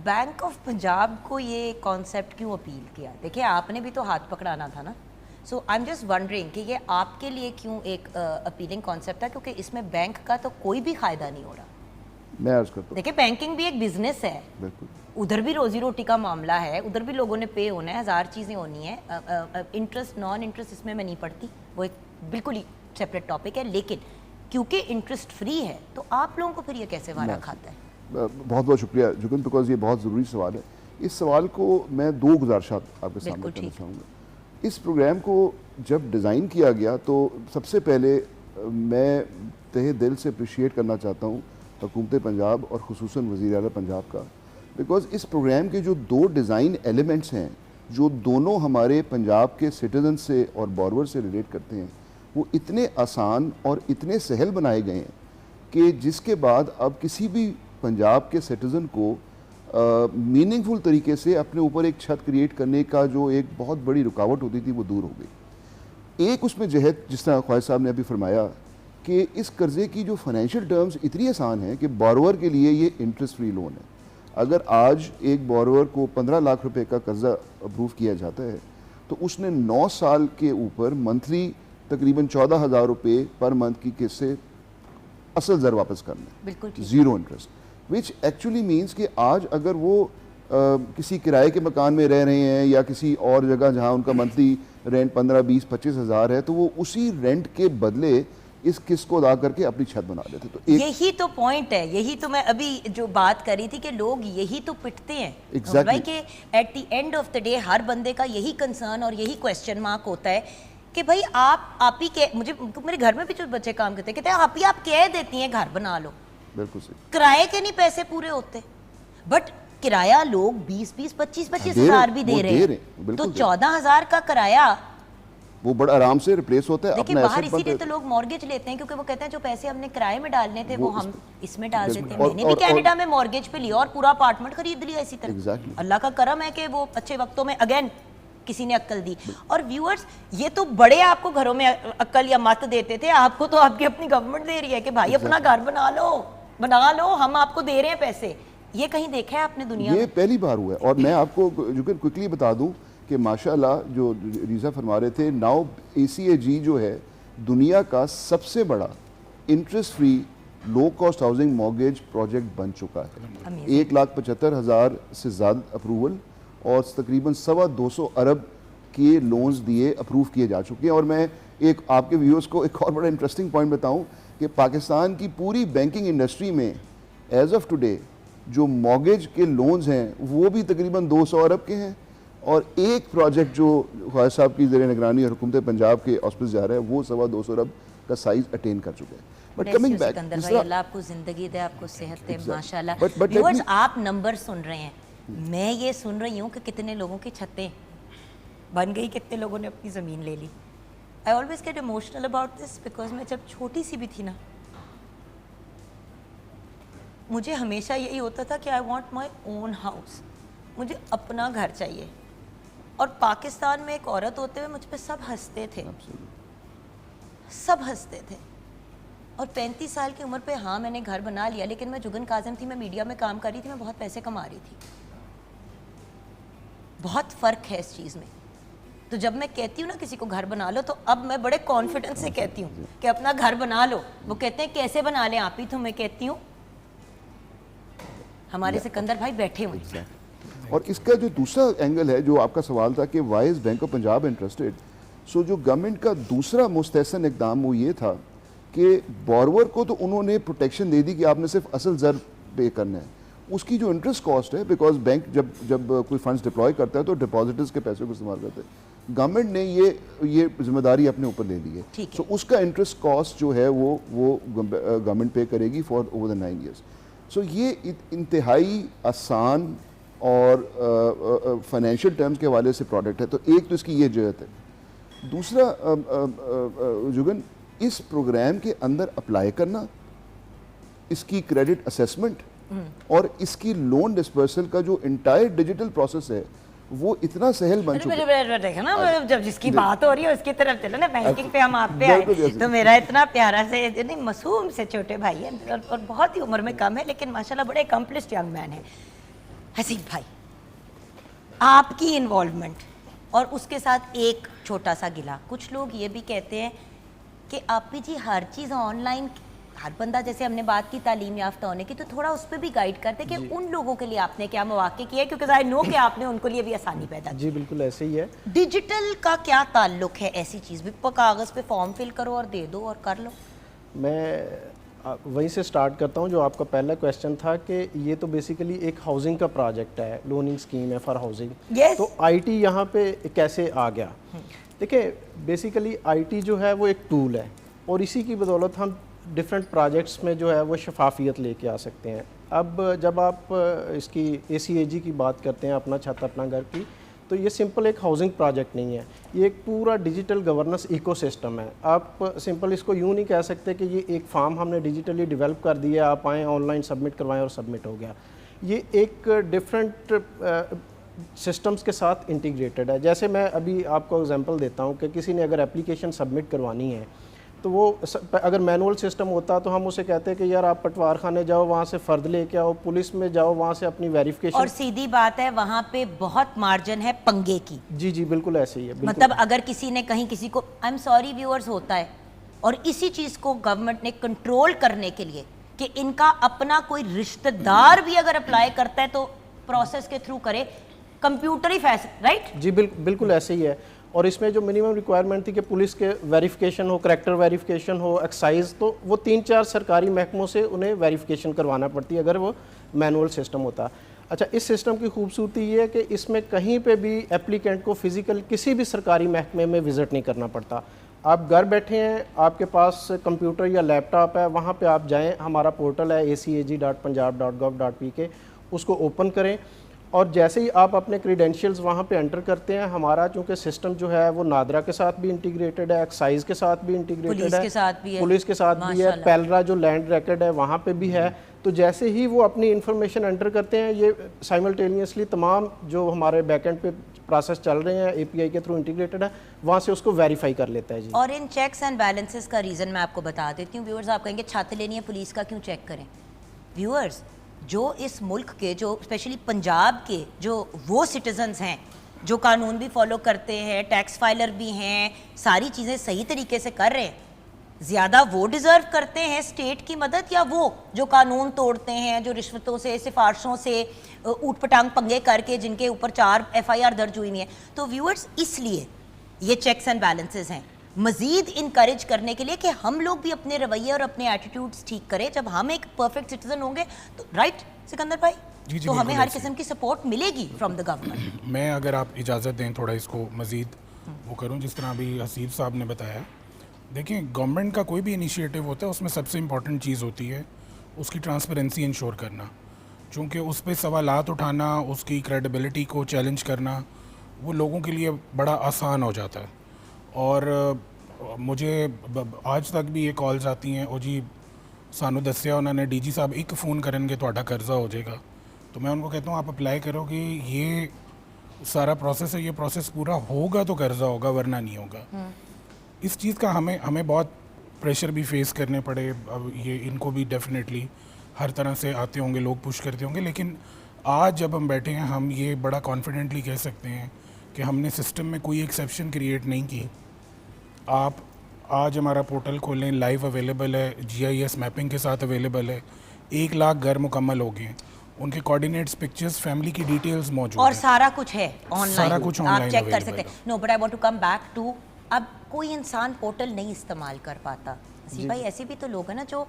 बैंक ऑफ पंजाब को ये कॉन्सेप्ट क्यों अपील किया? देखिए आपने भी तो हाथ पकड़ाना था ना, सो आई एम जस्ट वंडरिंग कि ये आपके लिए क्यों एक अपीलिंग कॉन्सेप्ट था, क्योंकि इसमें बैंक का तो कोई भी फ़ायदा नहीं हो रहा। मैं अर्ज करता हूँ, देखिए बैंकिंग भी एक बिजनेस है, बिल्कुल उधर भी रोजी रोटी का मामला है, उधर भी लोगों ने पे होना है, हज़ार चीज़ें होनी है। इंटरेस्ट नॉन इंटरेस्ट इसमें मैं नहीं पढ़ती, वो एक बिल्कुल ही सेपरेट टॉपिक है, लेकिन क्योंकि इंटरेस्ट फ्री है तो आप लोगों को फिर ये कैसे वारा खाता है? बहुत बहुत शुक्रिया जुगन, बिकॉज ये बहुत ज़रूरी सवाल है। इस सवाल को मैं 2 गुजारिशात आपके सामने बिल्कुल करना ठीक। चाहूँगा। इस प्रोग्राम को जब डिज़ाइन किया गया तो सबसे पहले मैं तहे दिल से अप्रिशिएट करना चाहता हूँ हुकूमत पंजाब और खुसूसन वज़ीर आला पंजाब का, बिकॉज़ इस प्रोग्राम के जो 2 डिज़ाइन एलिमेंट्स हैं जो दोनों हमारे पंजाब के सिटीजन से और बोरवर से रिलेट करते हैं, वो इतने आसान और इतने सहल बनाए गए हैं कि जिसके बाद अब किसी भी पंजाब के सिटीज़न को मीनिंगफुल तरीके से अपने ऊपर एक छत क्रिएट करने का जो एक बहुत बड़ी रुकावट होती थी वो दूर हो गई। एक उसमें जहत, जिस तरह ख्वाहिश साहब ने अभी फरमाया कि इस कर्ज़े की जो फाइनेंशियल टर्म्स इतनी आसान है कि बोरोवर के लिए ये इंटरेस्ट फ्री लोन है। अगर आज एक बोरोवर को 15 लाख रुपए का कर्ज़ा अप्रूव किया जाता है तो उसने 9 साल के ऊपर मंथली तकरीबन 14,000 रुपये पर मंथ की किस्त से असल ज़र वापस करना है, बिल्कुल ठीक। Zero interest, which actually means कि आज अगर वो किसी किराए के मकान में रह रहे हैं या किसी और जगह जहां उनका मंथली रेंट 15, 20, 25 हज़ार है, तो वो उसी रेंट के बदले इस किस्त को अदा करके अपनी छत बना लेते। तो एक यही तो पॉइंट है, यही तो मैं अभी जो बात कर रही थी कि लोग यही तो पिटते हैं Exactly. भाई कि at the end of the day हर बंदे का यही कंसर्न और यही क्वेश्चन मार्क होता है कि भाई आप ही कह, मुझे मेरे घर में भी जो बच्चे काम करते हैं कहते हैं आप ही कह देती हैं घर बना लो, बिल्कुल सही, किराए के नहीं पैसे पूरे होते, बट किराया लोग 20-20, 25-25 हज़ार भी दे रहे हैं, तो बिल्कुल 14,000 का किराया वो बड़ा आराम से रिप्लेस होता है देखिए अपना बाहर asset इसीलिए बनता तो है। लोग मॉर्गेज लेते हैं, क्योंकि वो कहते हैं जो पैसे हमने किराए में डालने थे वो वो हम इसमें डाल बिल्कुल। देते हैं। मैंने भी और- कनाडा में मॉर्गेज पे लिया और पूरा अपार्टमेंट खरीद लिया इसी तरह। Exactly. अल्लाह का करम है कि वो अच्छे वक्तों में अगेन किसी ने अक्ल दी। और व्यूअर्स, ये तो बड़े आपको घरों में अक्ल या मत देते थे, आपको तो आपकी अपनी गवर्नमेंट दे रही है कि भाई अपना घर बना लो, हम आपको दे रहे हैं पैसे। ये कहीं देखा है आपने दुनिया ये में? पहली बार हुआ है। और मैं आपको जो कि क्विकली बता दूं कि माशाल्लाह जो रीज़ा फरमा रहे थे, नाउ ACAG जो है दुनिया का सबसे बड़ा interest free low cost housing mortgage project बन चुका है। Amazing. 1,75,000 से ज़्यादा अप्रूवल और तकरीबन 225 अरब के लोन्स दिए अप्रूव किए जा चुके हैं। और मैं एक आपके व्यूअर्स को एक और बड़ा इंटरेस्टिंग पॉइंट बताऊं कि पाकिस्तान की पूरी बैंकिंग इंडस्ट्री में एज ऑफ टुडे जो मॉर्गेज के लोन्स हैं वो भी तकरीबन 200 अरब के हैं। और एक प्रोजेक्ट जो ख्वाहिश साहब की ज़ेर निगरानी और हुकूमत पंजाब के ऑस्पिस जा रहा है वो 225 अरब का साइज अटेन कर चुके हैं। But Bless coming you, back, Sikandar भाई, अल्लाह आपको जिंदगी दे, आपको सेहत दे, Exactly. माशाल्लाह। But let व्यूअर्स, me- आप नंबर सुन रहे हैं, मैं ये सुन रही हूँ कि कितने लोगों की छतें बन गई, कितने लोगों ने अपनी ज़मीन ले ली। I always get emotional about this because मैं जब छोटी सी भी थी ना, मुझे हमेशा यही होता था कि I want my own house, मुझे अपना घर चाहिए। और पाकिस्तान में एक औरत होते हुए मुझ पर सब हंसते थे, सब हंसते थे। और 35 साल की उम्र पे हाँ मैंने घर बना लिया, लेकिन मैं जुगन काज़िम थी, मैं मीडिया में काम कर रही थी, मैं बहुत पैसे कमा रही थी। बहुत फ़र्क है इस चीज़ में। तो जब मैं कहती हूँ ना किसी को घर बना लो, तो अब मैं बड़े कॉन्फिडेंस से कहती हूँ कि अपना घर बना लो। वो कहते हैं कैसे बना लें आप ही, तो मैं कहती हूँ हमारे सिकंदर भाई बैठे हुए हैं। और इसका जो दूसरा एंगल है, जो आपका सवाल था कि why is Bank of Punjab interested, so जो गवर्नमेंट का दूसरा मुस्तहसन इकदाम वो ये था कि बोरवर को तो उन्होंने प्रोटेक्शन दे दी कि आपने सिर्फ असल ज़र पे करना है, उसकी जो इंटरेस्ट कॉस्ट है, बिकॉज बैंक जब कोई फंड्स डिप्लॉय करता है तो डिपॉजिटर्स के पैसे को इस्तेमाल करते हैं, गवर्नमेंट ने ये जिम्मेदारी अपने ऊपर ले ली है। ठीक है। सो उसका इंटरेस्ट कॉस्ट जो है वो गवर्नमेंट पे करेगी फॉर ओवर द 9 years। सो ये इंतहाई आसान और फाइनेंशियल टर्म्स के हवाले से प्रोडक्ट है। तो एक तो इसकी ये जहत है। दूसरा जुगन, इस प्रोग्राम के अंदर अप्लाई करना, इसकी क्रेडिट असेसमेंट और इसकी लोन डिस्पर्सल का जो इंटायर डिजिटल प्रोसेस है वो इतना सहल बन चुका है। देखो ना, जब जिसकी बात हो रही है उसकी तरफ चलो ना। बैंकिंग पे हम आप पे आए तो मेरा इतना प्यारा से नहीं मासूम से छोटे भाई है और बहुत ही उम्र में कम है, लेकिन माशाल्लाह बड़े अकम्प्लिश्ड यंग मैन है। हसीब भाई, आपकी इन्वॉल्वमेंट और उसके साथ एक छोटा सा गिला, कुछ लोग ये भी कहते हैं कि आप भी जी हर चीज़ ऑनलाइन, हर बंदा, जैसे हमने बात की तालीम याफ्ता होने की, तो थोड़ा उस पर भी गाइड करते कि उन लोगों के लिए आपने क्या मौके किए, क्योंकि आई नो कि आपने उनको लिए भी आसानी पैदा की। जी बिल्कुल ऐसे ही है। डिजिटल का क्या ताल्लुक है? ऐसी चीज़ भी कागज़ पे फॉर्म फिल करो और दे दो और कर लो। मैं वहीं से स्टार्ट करता हूं, जो आपका पहला क्वेश्चन था कि ये तो बेसिकली एक हाउसिंग का प्रोजेक्ट है, लोनिंग स्कीम है फॉर हाउसिंग। Yes. तो आईटी यहाँ पे कैसे आ गया? देखिए, बेसिकली आईटी जो है वो एक टूल है और इसी की बदौलत हम डिफरेंट प्रोजेक्ट्स में जो है वो शफाफियत लेके आ सकते हैं। अब जब आप इसकी ACAG की बात करते हैं, अपना छत अपना घर की, तो ये सिंपल एक हाउसिंग प्रोजेक्ट नहीं है, ये एक पूरा डिजिटल गवर्नेंस इकोसिस्टम है। आप सिंपल इसको यूँ नहीं कह सकते कि ये एक फॉर्म हमने डिजिटली डेवलप कर दिया, आप आएँ ऑनलाइन सबमिट करवाएं और सबमिट हो गया। ये एक डिफरेंट सिस्टम्स के साथ इंटीग्रेटेड है। जैसे मैं अभी आपको एग्जांपल देता हूँ कि किसी ने अगर एप्लीकेशन सबमिट करवानी है, तो वो अगर मैनुअल सिस्टम होता तो हम उसे कहते हैं कि यार आप पटवार खाने जाओ, वहाँ से फ़र्द लेके आओ, पुलिस में जाओ, वहाँ से अपनी वेरिफिकेशन। और सीधी बात है, वहाँ पे बहुत मार्जिन है पंगे की। जी जी बिल्कुल ऐसे ही है। मतलब अगर किसी ने कहीं किसी को, आई एम सॉरी व्यूअर्स, होता है। और इसी चीज़ को गवर्नमेंट ने कंट्रोल करने के लिए कि इनका अपना कोई रिश्तेदार भी अगर अप्लाई करता है तो प्रोसेस के थ्रू करे, कंप्यूटर ही फैसला, राइट? जी बिल्कुल ऐसे ही है। और इसमें जो मिनिमम रिक्वायरमेंट थी कि पुलिस के वेरिफिकेशन हो, करैक्टर वेरिफिकेशन हो, एक्साइज, तो वो 3-4 सरकारी महकमों से उन्हें वेरिफिकेशन करवाना पड़ती है अगर वो मैनुअल सिस्टम होता। अच्छा, इस सिस्टम की खूबसूरती ये है कि इसमें कहीं पे भी एप्लीकेंट को फिजिकल किसी भी सरकारी महकमे में विज़िट नहीं करना पड़ता। आप घर बैठे हैं, आपके पास कंप्यूटर या लैपटॉप है, वहाँ पे आप जाएं, हमारा पोर्टल है acag.punjab.gov.pk, उसको ओपन करें और जैसे ही आप अपने क्रीडेंशियल्स वहाँ पे एंटर करते हैं, हमारा चूँकि सिस्टम जो है वो नादरा के साथ भी इंटीग्रेटेड है, एक्साइज के साथ भी इंटीग्रेटेड है, पुलिस के साथ भी है, पुलिस के साथ भी है, पेलरा जो लैंड रिकॉर्ड है वहाँ पे भी है। तो जैसे ही वो अपनी इन्फॉर्मेशन एंटर करते हैं, ये साइमल्टेनियसली तमाम जो हमारे बैकएंड पे प्रोसेस चल रहे हैं API के थ्रू इंटीग्रेटेड है, वहाँ से उसको वेरीफाई कर लेता है। जी, और इन चेक्स एंड बैलेंसेस का रीज़न मैं आपको बता देती हूँ। व्यूअर्स, आप कहेंगे छात्र लेनी है पुलिस का क्यों चेक करें? व्यूअर्स, जो इस मुल्क के, जो स्पेशली पंजाब के जो वो सिटीजन्स हैं जो कानून भी फॉलो करते हैं, टैक्स फाइलर भी हैं, सारी चीज़ें सही तरीके से कर रहे हैं, ज़्यादा वो डिज़र्व करते हैं स्टेट की मदद या वो जो कानून तोड़ते हैं, जो रिश्वतों से, सिफारशों से ऊट पटांग पंगे करके जिनके ऊपर 4 FIR दर्ज हुई हुई हैं? तो व्यूअर्स, इसलिए ये चेक्स एंड बैलेंसेस हैं, मज़ीद इनकरेज करने के लिए कि हम लोग भी अपने रवैये और अपने एटीट्यूड्स ठीक करें। जब हम एक परफेक्ट सिटीजन होंगे तो, राइट सिकंदर भाई, जी, तो हमें हर किस्म की सपोर्ट मिलेगी फ्रॉम द गवर्नमेंट। मैं, अगर आप इजाज़त दें, थोड़ा इसको मज़ीद वो करूं, जिस तरह अभी हसीब साहब ने बताया। देखिए, गवर्नमेंट का कोई भी इनिशिएटिव होता है, उसमें सबसे इम्पॉर्टेंट चीज़ होती है उसकी ट्रांसपेरेंसी इंश्योर करना। चूँकि उस पर सवालात उठाना, उसकी क्रेडिबिलिटी को चैलेंज करना, वो लोगों के लिए बड़ा आसान हो जाता है। और मुझे आज तक भी ये कॉल्स आती हैं, ओ जी सानू दस्या उन्होंने DG साहब एक फ़ोन करेंगे तो कर्जा हो जाएगा। तो मैं उनको कहता हूँ आप अप्लाई करो कि ये सारा प्रोसेस है, ये प्रोसेस पूरा होगा तो कर्जा होगा, वरना नहीं होगा। इस चीज़ का हमें बहुत प्रेशर भी फेस करने पड़े। अब ये इनको भी डेफिनेटली हर तरह से आते होंगे, लोग पुश करते होंगे, लेकिन आज जब हम बैठे हैं, हम ये बड़ा कॉन्फिडेंटली कह सकते हैं कि हमने सिस्टम में कोई एक्सेप्शन क्रिएट नहीं की। आप आज हमारा पोर्टल खोलें, लाइव अवेलेबल है, GIS मैपिंग के साथ अवेलेबल है। 1 लाख घर मुकम्मल हो गए, उनके कोऑर्डिनेट्स, पिक्चर्स, फैमिली की डिटेल्स मौजूद और हैं। सारा कुछ है ऑनलाइन, सारा कुछ आप online चेक कर available सकते हैं। No but I want to come back to, अब कोई इंसान पोर्टल नहीं इस्तेमाल कर पाता। सी भाई ऐसे भी तो लोग हैं ना जो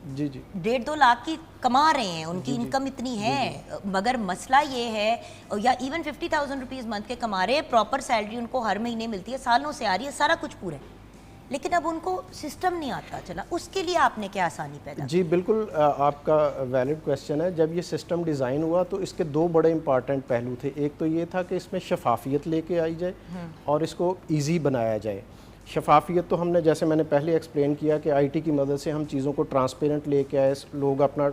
जी जी 1.5-2 लाख की कमा रहे हैं, उनकी इनकम इतनी है, मगर मसला ये है, या इवन 50,000 रुपीज़ मंथ के कमा रहे हैं, प्रॉपर सैलरी उनको हर महीने मिलती है, सालों से आ रही है, सारा कुछ पूरा है, लेकिन अब उनको सिस्टम नहीं आता चला, उसके लिए आपने क्या आसानी पैदा जी बिल्कुल आपका वैलिड क्वेश्चन है। जब ये सिस्टम डिज़ाइन हुआ तो इसके 2 बड़े इंपॉर्टेंट पहलू थे। एक तो ये था कि इसमें शफाफियत लेके आई जाए और इसको इजी बनाया जाए। शफाफियत तो हमने, जैसे मैंने पहले एक्सप्लेन किया कि आईटी की मदद से हम चीज़ों को ट्रांसपेरेंट लेके आए, लोग अपना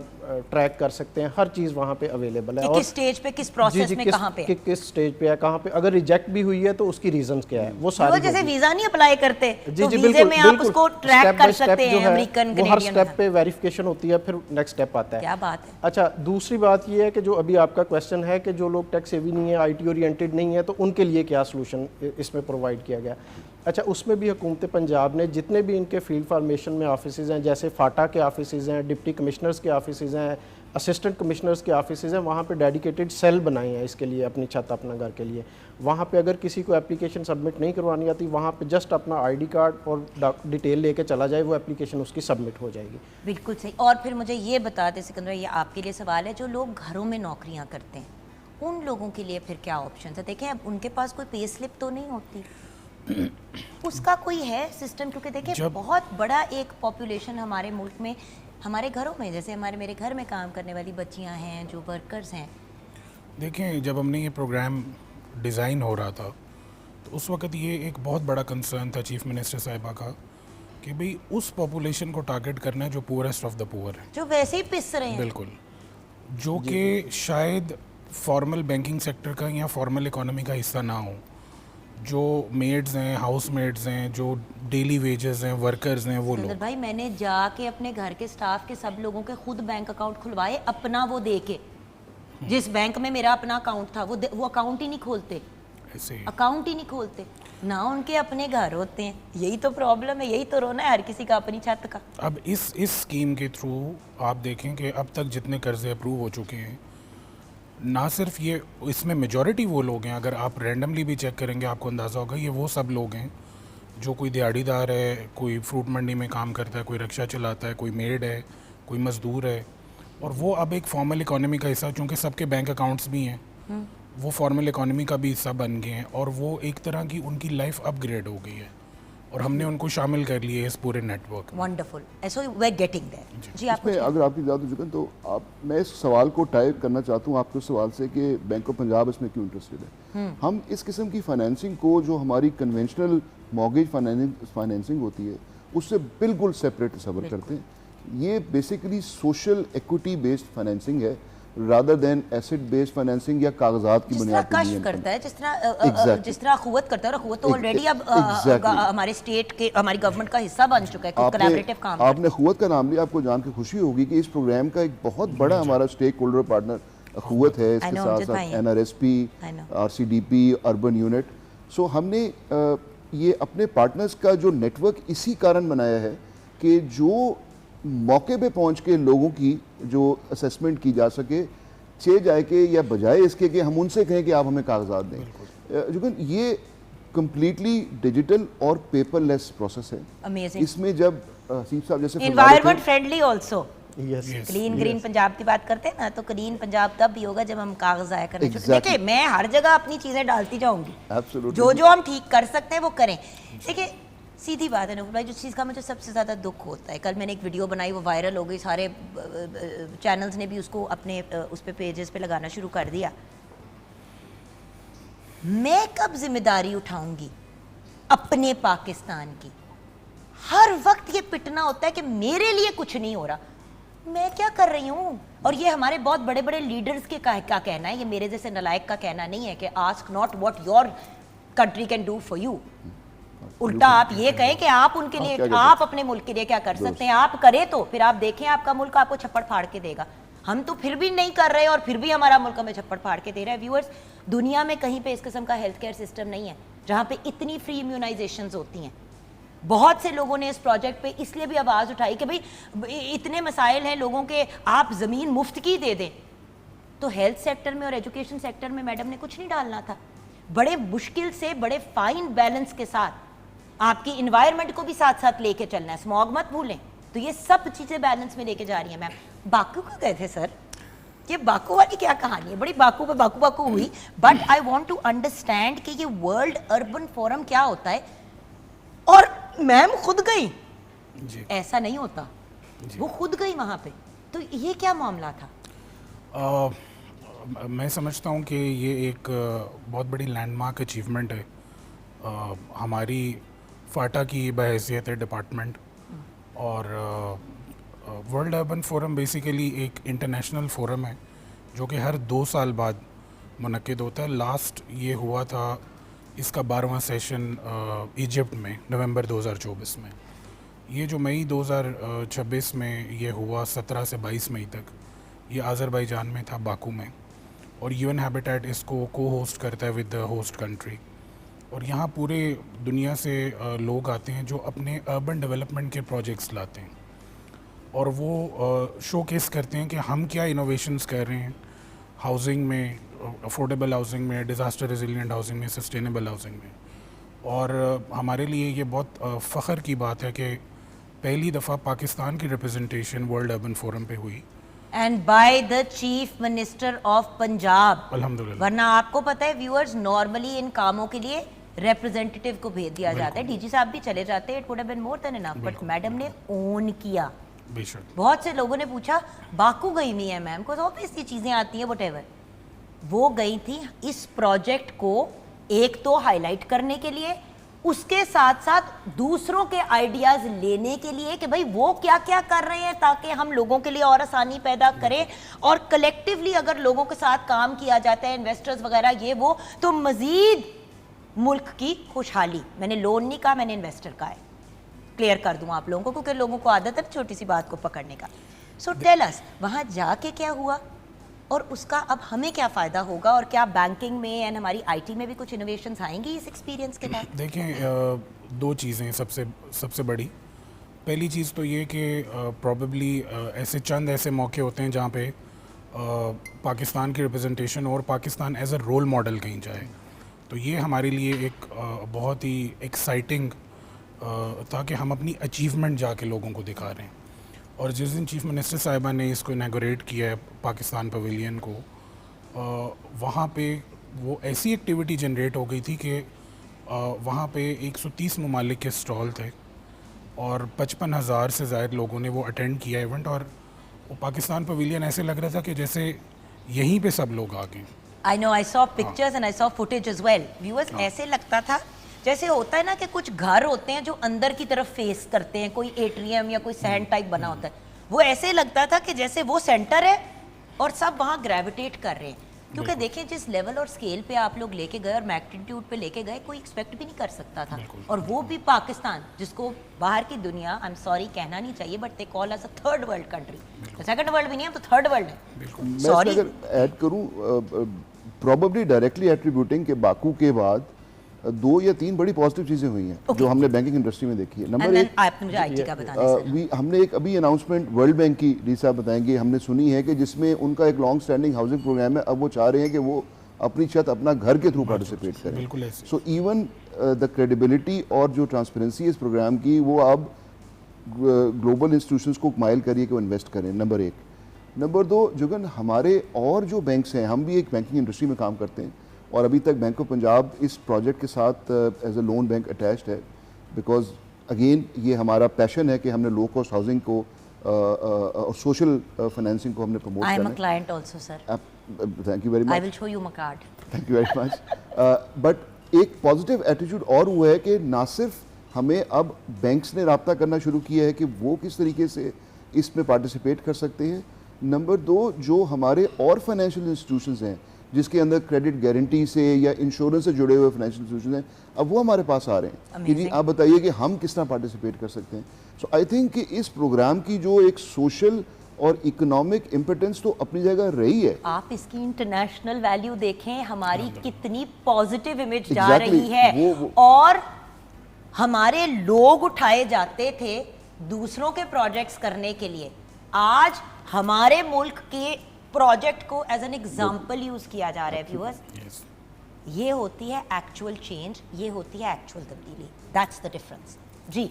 ट्रैक कर सकते हैं, हर चीज़ वहाँ पे अवेलेबल है। कि किस स्टेज पे, किस प्रोसेस में, कहाँ पे, किस स्टेज पे है, कहाँ पे, अगर रिजेक्ट भी हुई है तो उसकी रीजंस क्या है, वो सारी जैसे वीजा नहीं अप्लाई करते जी तो जी वीजे में आप उसको ट्रैक कर सकते हैं, अमेरिकन, वो हर कनेडियन, स्टेप पे वेरिफिकेशन होती है, फिर नेक्स्ट स्टेप आता है। क्या बात है। अच्छा, दूसरी बात ये है कि जो अभी आपका क्वेश्चन है कि जो लोग टेक सेवी नहीं है, आईटी ओरिएंटेड नहीं है, तो उनके लिए क्या सोल्यूशन इसमें प्रोवाइड किया गया। अच्छा, उसमें भी हुकूमत पंजाब ने जितने भी इनके फील्ड फार्मेशन में ऑफिसेज हैं, जैसे फाटा के ऑफिसेज हैं, डिप्टी कमिश्नर्स के ऑफिसेज हैं, असिस्टेंट कमिश्नर्स के ऑफिसेज हैं, वहाँ पे डेडिकेटेड सेल बनाए हैं इसके लिए, अपनी छत, अपना घर के लिए। वहाँ पे अगर किसी को एप्लीकेशन सबमिट नहीं करवानी आती, वहाँ पे जस्ट अपना आईडी कार्ड और डिटेल लेके चला जाए, वो एप्लीकेशन उसकी सबमिट हो जाएगी। बिल्कुल सही। और फिर मुझे ये बता दें सिकंदर, ये आपके लिए सवाल है, जो लोग घरों में नौकरियाँ करते हैं उन लोगों के लिए फिर क्या ऑप्शन है? देखें, अब उनके पास कोई पे स्लिप तो नहीं होती, उसका कोई है सिस्टम? क्योंकि देखिए बहुत बड़ा एक पॉपुलेशन हमारे मुल्क में, हमारे घरों में, जैसे मेरे घर में काम करने वाली बच्चियां हैं, जो वर्कर्स हैं। देखें, जब हमने ये प्रोग्राम डिज़ाइन हो रहा था तो उस वक्त ये एक बहुत बड़ा कंसर्न था चीफ मिनिस्टर साहिबा का कि भाई उस पॉपुलेशन को टारगेट करना है जो पुअरेस्ट ऑफ द पुअर है, जो वैसे ही पिस रहे हैं। बिल्कुल, जो कि शायद फॉर्मल बैंकिंग सेक्टर का या फॉर्मल इकोनॉमी का हिस्सा ना हो, जो मेड्स हैं, हाउस मेड्स हैं, जो डेली वेजेस हैं, वर्कर्स हैं, वो लोग। भाई मैंने जाके अपने घर के स्टाफ के सब लोगों के खुद बैंक अकाउंट खुलवाए, अपना वो दे के, जिस बैंक में मेरा अपना अकाउंट था वो अकाउंट ही नहीं खोलते, ऐसे अकाउंट ही नहीं खोलते ना, उनके अपने घर होते हैं। यही तो प्रॉब्लम है, यही तो रोना है हर किसी का अपनी छत का। अब इस स्कीम के थ्रू आप देखें कि अब तक जितने कर्जे अप्रूव हो चुके हैं, ना सिर्फ ये, इसमें मेजॉरिटी वो लोग हैं, अगर आप रैंडमली भी चेक करेंगे आपको अंदाज़ा होगा, ये वो सब लोग हैं जो कोई दिहाड़ीदार है, कोई फ्रूट मंडी में काम करता है, कोई रिक्शा चलाता है, कोई मेड है, कोई मज़दूर है, और वो अब एक फॉर्मल इकोनॉमी का हिस्सा, चूँकि सबके बैंक अकाउंट्स भी हैं, वो फॉर्मल इकोनॉमी का भी हिस्सा बन गए हैं, और वो एक तरह की उनकी लाइफ अपग्रेड हो गई है, और हमने उनको शामिल कर लिए इस पूरे network. Wonderful, so we are getting there. जी, आप इसमें अगर आपकी ज़्यादा जुगन तो मैं इस सवाल को टाइप करना चाहता हूँ आपके सवाल से कि बैंक ऑफ पंजाब इसमें क्यों इंटरेस्टेड है। हम इस किस्म की फाइनेंसिंग को, जो हमारी कन्वेंशनल मॉर्गेज फाइनेंसिंग होती है, उससे बिल्कुल सेपरेट तस्वर करते हैं। ये basically social equity based financing है rather than asset based financing या कागजात की बुनियाद पर। कश्फ करता है, जिस तरह अखुवत करता है, और अखुवत तो ऑलरेडी अब हमारे स्टेट के, हमारी गवर्नमेंट का हिस्सा बन चुका है, कोलैबोरेटिव काम। आपने अखुवत का नाम लिया, आपको जान के खुशी होगी कि इस प्रोग्राम का एक बहुत बड़ा हमारा स्टेक होल्डर पार्टनर अखुवत है, इसके साथ साथ NRSP, RCDP, अर्बन यूनिट। सो हमने ये अपने पार्टनर्स का जो नेटवर्क इसी कारण बनाया है कि जो मौके पे पहुंच के लोगों की जो असेसमेंट की जा सके, छे जाए के या बजाय इसके कि हम उनसे कहें कि आप हमें कागजात दें। लेकिन ये कम्प्लीटली डिजिटल और पेपरलेस प्रोसेस है। अमेजिंग। इसमें जब सीफ साहब जैसे environment friendly also, yes, clean green Punjab की बात करते हैं ना, तो क्लीन पंजाब तब भी होगा जब हम कागज ज़ाया करने चाहिए। देखिए, मैं हर जगह अपनी चीज़ें डालती जाऊंगी, जो हम ठीक कर सकते हैं वो करें। देखिए, सीधी बात है नकुल भाई, जो चीज़ का मुझे सबसे ज़्यादा दुख होता है, कल मैंने एक वीडियो बनाई, वो वायरल हो गई, सारे चैनल्स ने भी उसको अपने उस पे पेजेस पे लगाना शुरू कर दिया। मैं कब जिम्मेदारी उठाऊंगी अपने पाकिस्तान की? हर वक्त ये पिटना होता है कि मेरे लिए कुछ नहीं हो रहा, मैं क्या कर रही हूँ? और ये हमारे बहुत बड़े बड़े लीडर्स के का कहना है, ये मेरे जैसे नलायक का कहना नहीं है कि ask not what your country can do for you. उल्टा आप ये कहें कि आप उनके लिए, आप अपने मुल्क के लिए क्या कर सकते हैं, आप करें तो फिर आप देखें आपका मुल्क आपको छप्पड़ फाड़ के देगा। हम तो फिर भी नहीं कर रहे और फिर भी हमारा मुल्क हमें छप्पड़ फाड़ के दे रहा है। व्यूअर्स, दुनिया में कहीं पे इस किस्म का हेल्थ केयर सिस्टम नहीं है जहाँ पे इतनी फ्री इम्यूनाइजेशंस होती हैं। बहुत से लोगों ने इस प्रोजेक्ट पे इसलिए भी आवाज़ उठाई कि भाई इतने मसाइल हैं लोगों के, आप ज़मीन मुफ्त की दे दें। तो हेल्थ सेक्टर में और एजुकेशन सेक्टर में मैडम ने कुछ नहीं डालना था, बड़े मुश्किल से बड़े फाइन बैलेंस के साथ आपकी इन्वायरमेंट को भी साथ साथ लेके चलना है, स्मॉग मत भूलें। तो ये सब चीज़ें बैलेंस में लेके जा रही हैं। मैम बाकू को गए थे सर, ये बाकू वाली क्या कहानी है? बड़ी बाकू पे बाकू बाकू हुई, but I want to understand कि ये वर्ल्ड अर्बन फोरम क्या होता है। और मैम खुद गई, ऐसा नहीं होता, वो खुद गई वहाँ पे, तो ये क्या मामला था? मैं समझता हूँ कि ये एक बहुत बड़ी लैंडमार्क अचीवमेंट है हमारी फाटा की बहैसियत डिपार्टमेंट। और वर्ल्ड अर्बन फोरम बेसिकली एक इंटरनेशनल फोरम है जो कि हर 2 साल बाद मुनक्किद होता है। लास्ट ये हुआ था, इसका 12वां सेशन इजिप्ट में नवंबर 2024 में। ये जो मई 2026 में ये हुआ 17 से 22 मई तक, ये आज़रबाईजान में था, बाकू में। और यूएन हैबिटेट इसको को होस्ट करता है विद द होस्ट कंट्री। और यहाँ पूरे दुनिया से लोग आते हैं जो अपने अर्बन डेवलपमेंट के प्रोजेक्ट्स लाते हैं और वो शोकेस करते हैं कि हम क्या इनोवेशंस कर रहे हैं हाउसिंग में, अफोर्डेबल हाउसिंग में, डिज़ास्टर रेजिलिएंट हाउसिंग में, सस्टेनेबल हाउसिंग में। और हमारे लिए ये बहुत फ़ख्र की बात है कि पहली दफ़ा पाकिस्तान की रिप्रेजेंटेशन वर्ल्ड अर्बन फोरम पे हुई, and by the chief minister of Punjab. अल्हम्दुलिल्लाह। वरना आपको पता है व्यूअर्स, नॉर्मली इन कामों के लिए रिप्रेजेंटेटिव को भेज दिया जाता है, डीजी साहब भी चले जाते हैं, it would have been more than enough, but madam ने ओन किया। बेशक। बहुत से लोगों ने पूछा बाकू गई हुई है मैम को, तो ऑब्वियसली चीज़ें आती हैं व्हाटएवर। वो गई थी इस प्रोजेक्ट को एक तो हाईलाइट करने के लिए, उसके साथ साथ दूसरों के आइडियाज़ लेने के लिए कि भाई वो क्या क्या कर रहे हैं ताकि हम लोगों के लिए और आसानी पैदा करें। और कलेक्टिवली अगर लोगों के साथ काम किया जाता है, इन्वेस्टर्स वगैरह ये वो, तो मज़ीद मुल्क की खुशहाली। मैंने लोन नहीं कहा, मैंने इन्वेस्टर कहा है, क्लियर कर दूं आप लोगों को, क्योंकि लोगों को आदत है छोटी सी बात को पकड़ने का। सो टेल अस, वहाँ जाके क्या हुआ और उसका अब हमें क्या फ़ायदा होगा, और क्या बैंकिंग में एंड हमारी आईटी में भी कुछ इनोवेशंस आएंगी इस एक्सपीरियंस के बाद? देखें, 2 चीज़ें सबसे बड़ी। पहली चीज़ तो ये कि प्रॉबेबली ऐसे चंद ऐसे मौके होते हैं जहाँ पे पाकिस्तान की रिप्रेजेंटेशन और Pakistan as a role model कहीं जाए। तो ये हमारे लिए एक बहुत ही एक्साइटिंग था कि हम अपनी अचीवमेंट जाके लोगों को दिखा रहे हैं। और जिस दिन चीफ मिनिस्टर साहिबा ने इसको इनैगोरेट किया है पाकिस्तान पवेलियन को, वहाँ पे वो ऐसी एक्टिविटी जनरेट हो गई थी कि वहाँ पे 130 ममालिक के स्टॉल थे और 55,000 से ज़ायद लोगों ने वो अटेंड किया इवेंट। और वो पाकिस्तान पवेलियन ऐसे लग रहा था कि जैसे यहीं पे सब लोग आ गए। I know, I saw pictures and I saw footage as well. Viewers, ऐसे लगता था जैसे होता है ना कि कुछ घर होते हैं जो अंदर की तरफ फेस करते हैं, कोई एट्रियम या कोई सैंड टाइप बना होता है, वो ऐसे लगता था कि जैसे वो सेंटर है और सब वहाँ ग्रेविटेट कर रहे हैं। क्योंकि देखें जिस लेवल और स्केल पे आप लोग लेके गए और मैग्नीट्यूड पे लेके गए, कोई एक्सपेक्ट भी नहीं कर सकता था। और वो भी पाकिस्तान, जिसको बाहर की दुनिया, आई एम सॉरी कहना नहीं चाहिए, but they call us a third world country. Second world भी नहीं है, तो थर्ड वर्ल्ड है। मैं सॉरी, अगर ऐड करूं, प्रॉबेबली डायरेक्टली एट्रीब्यूटिंग के बाकू के बाद 2 या 3 बड़ी पॉजिटिव चीज़ें हुई हैं जो हमने बैंकिंग इंडस्ट्री में देखी है। नंबर 1, आपने मुझे आईटी का बताना। हमने एक अभी अनाउंसमेंट वर्ल्ड बैंक की डी साहब बताएंगे, हमने सुनी है कि जिसमें उनका एक लॉन्ग स्टैंडिंग हाउसिंग प्रोग्राम है। अब वो चाह रहे हैं कि वो अपनी छत अपना घर के थ्रू पार्टिसिपेट करें। बिल्कुल ऐसे। सो इवन द क्रेडिबिलिटी और जो ट्रांसपेरेंसी इस प्रोग्राम की, वो अब ग्लोबल इंस्टीट्यूशंस को माइल करिए कि वो इन्वेस्ट करें। नंबर 1। नंबर 2, जुगन, हमारे और जो बैंक्स हैं, हम भी एक बैंकिंग इंडस्ट्री में काम करते हैं और अभी तक बैंक ऑफ पंजाब इस प्रोजेक्ट के साथ as a loan bank attached है, बिकॉज अगेन ये हमारा पैशन है कि हमने लो कॉस्ट हाउसिंग को और सोशल फाइनेंसिंग को हमने प्रमोट आई करना एम है। A client also sir, thank you very I much. Will show you my card. Thank you very much. But एक पॉजिटिव एटीट्यूड और हुआ है कि ना सिर्फ हमें अब बैंक्स ने रब्ता करना शुरू किया है कि वो किस तरीके से इसमें पार्टिसिपेट कर सकते हैं। नंबर 2, जो हमारे और फाइनेंशियल इंस्टीट्यूशंस हैं जिसके अंदर क्रेडिट गारंटी से या इंश्योरेंस से जुड़े हुए फाइनेंशियल इंस्टीट्यूशन हैं, अब वो हमारे पास आ रहे हैं कि जी आप बताइए कि हम किस तरह पार्टिसिपेट कर सकते हैं। सो आई थिंक कि इस प्रोग्राम की जो एक सोशल और इकोनॉमिक इम्पोर्टेंस तो अपनी जगह रही है। आप इसकी इंटरनेशनल वैल्यू देखें, हमारी कितनी पॉजिटिव इमेज जा Exactly, रही है और हमारे लोग उठाए जाते थे दूसरों के प्रोजेक्ट्स करने के लिए, आज हमारे मुल्क के प्रोजेक्ट को एज एन एग्जांपल यूज किया जा रहा है। Viewers, Yes. ये होती है एक्चुअल चेंज, ये होती है एक्चुअल तब्दीली, दैट्स द डिफरेंस। जी,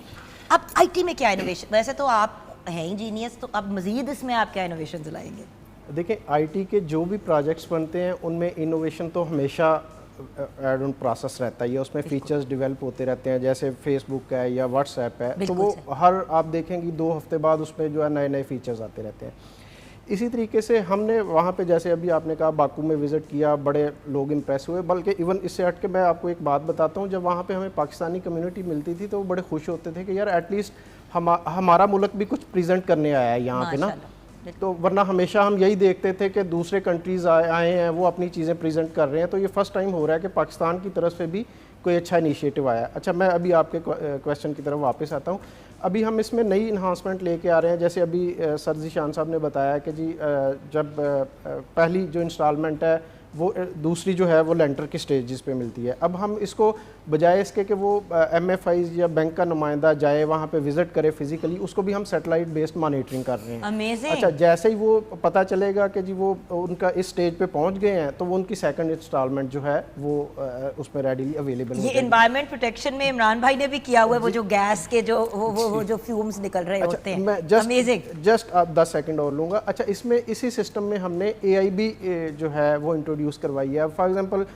अब आईटी में क्या इनोवेशन, वैसे तो आप हैं इंजीनियर्स, तो अब मजीद इसमें आप क्या इनोवेशन लाएंगे? देखिए, आईटी के जो भी प्रोजेक्ट्स बनते हैं उनमें इनोवेशन तो हमेशा एड ऑन प्रोसेस रहता है, उसमें फीचर्स डेवलप होते रहते हैं। जैसे फेसबुक है या व्हाट्सएप है, तो वो हर आप देखेंगे 2 हफ्ते बाद उसमें जो है नए नए फीचर्स आते रहते हैं। इसी तरीके से हमने वहाँ पे, जैसे अभी आपने कहा बाकू में विज़िट किया, बड़े लोग इम्प्रेस हुए, बल्कि इवन इससे हट के मैं आपको एक बात बताता हूँ, जब वहाँ पे हमें पाकिस्तानी कम्युनिटी मिलती थी तो वो बड़े खुश होते थे कि यार एटलीस्ट हमारा मुल्क भी कुछ प्रेजेंट करने आया है यहाँ पे ना। तो वरना हमेशा हम यही देखते थे कि दूसरे कंट्रीज़ आए हैं, वो अपनी चीज़ें प्रेजेंट कर रहे हैं। तो ये फर्स्ट टाइम हो रहा है कि पाकिस्तान की तरफ से भी कोई अच्छा इनिशिएटिव आया। अच्छा, मैं अभी आपके क्वेश्चन की तरफ वापस आता हूँ। अभी हम इसमें नई इन्हांसमेंट लेके आ रहे हैं। जैसे अभी सर ज़ीशान साहब ने बताया कि जी जब पहली जो इंस्टॉलमेंट है वो दूसरी जो है वो लेंटर की स्टेजेस पे मिलती है। अब हम इसको बजाय इसके कि वो MFIs या बैंक का नुमाइंदा जाए वहाँ पे विज़िट करे फिजिकली, उसको भी हम सैटेलाइट बेस्ड मॉनिटरिंग कर रहे हैं। Amazing. अच्छा, जैसे ही वो पता चलेगा कि जी वो उनका इस स्टेज पे पहुँच गए हैं, तो वो उनकी सेकंड इंस्टॉलमेंट जो है वो उसमें रेडीली अवेलेबल हो ये जाएगी। एनवायरमेंट प्रोटेक्शन में इमरान भाई ने भी किया हुआ है, वो जो गैस के जो वो जो फ्यूम्स निकल रहे होते हैं। मैं जस्ट 10 सेकंड और लूँगा। अच्छा, इसमें इसी सिस्टम में हमने AI भी जो है वो इंट्रोड्यूस करवाई है। फॉर एग्जांपल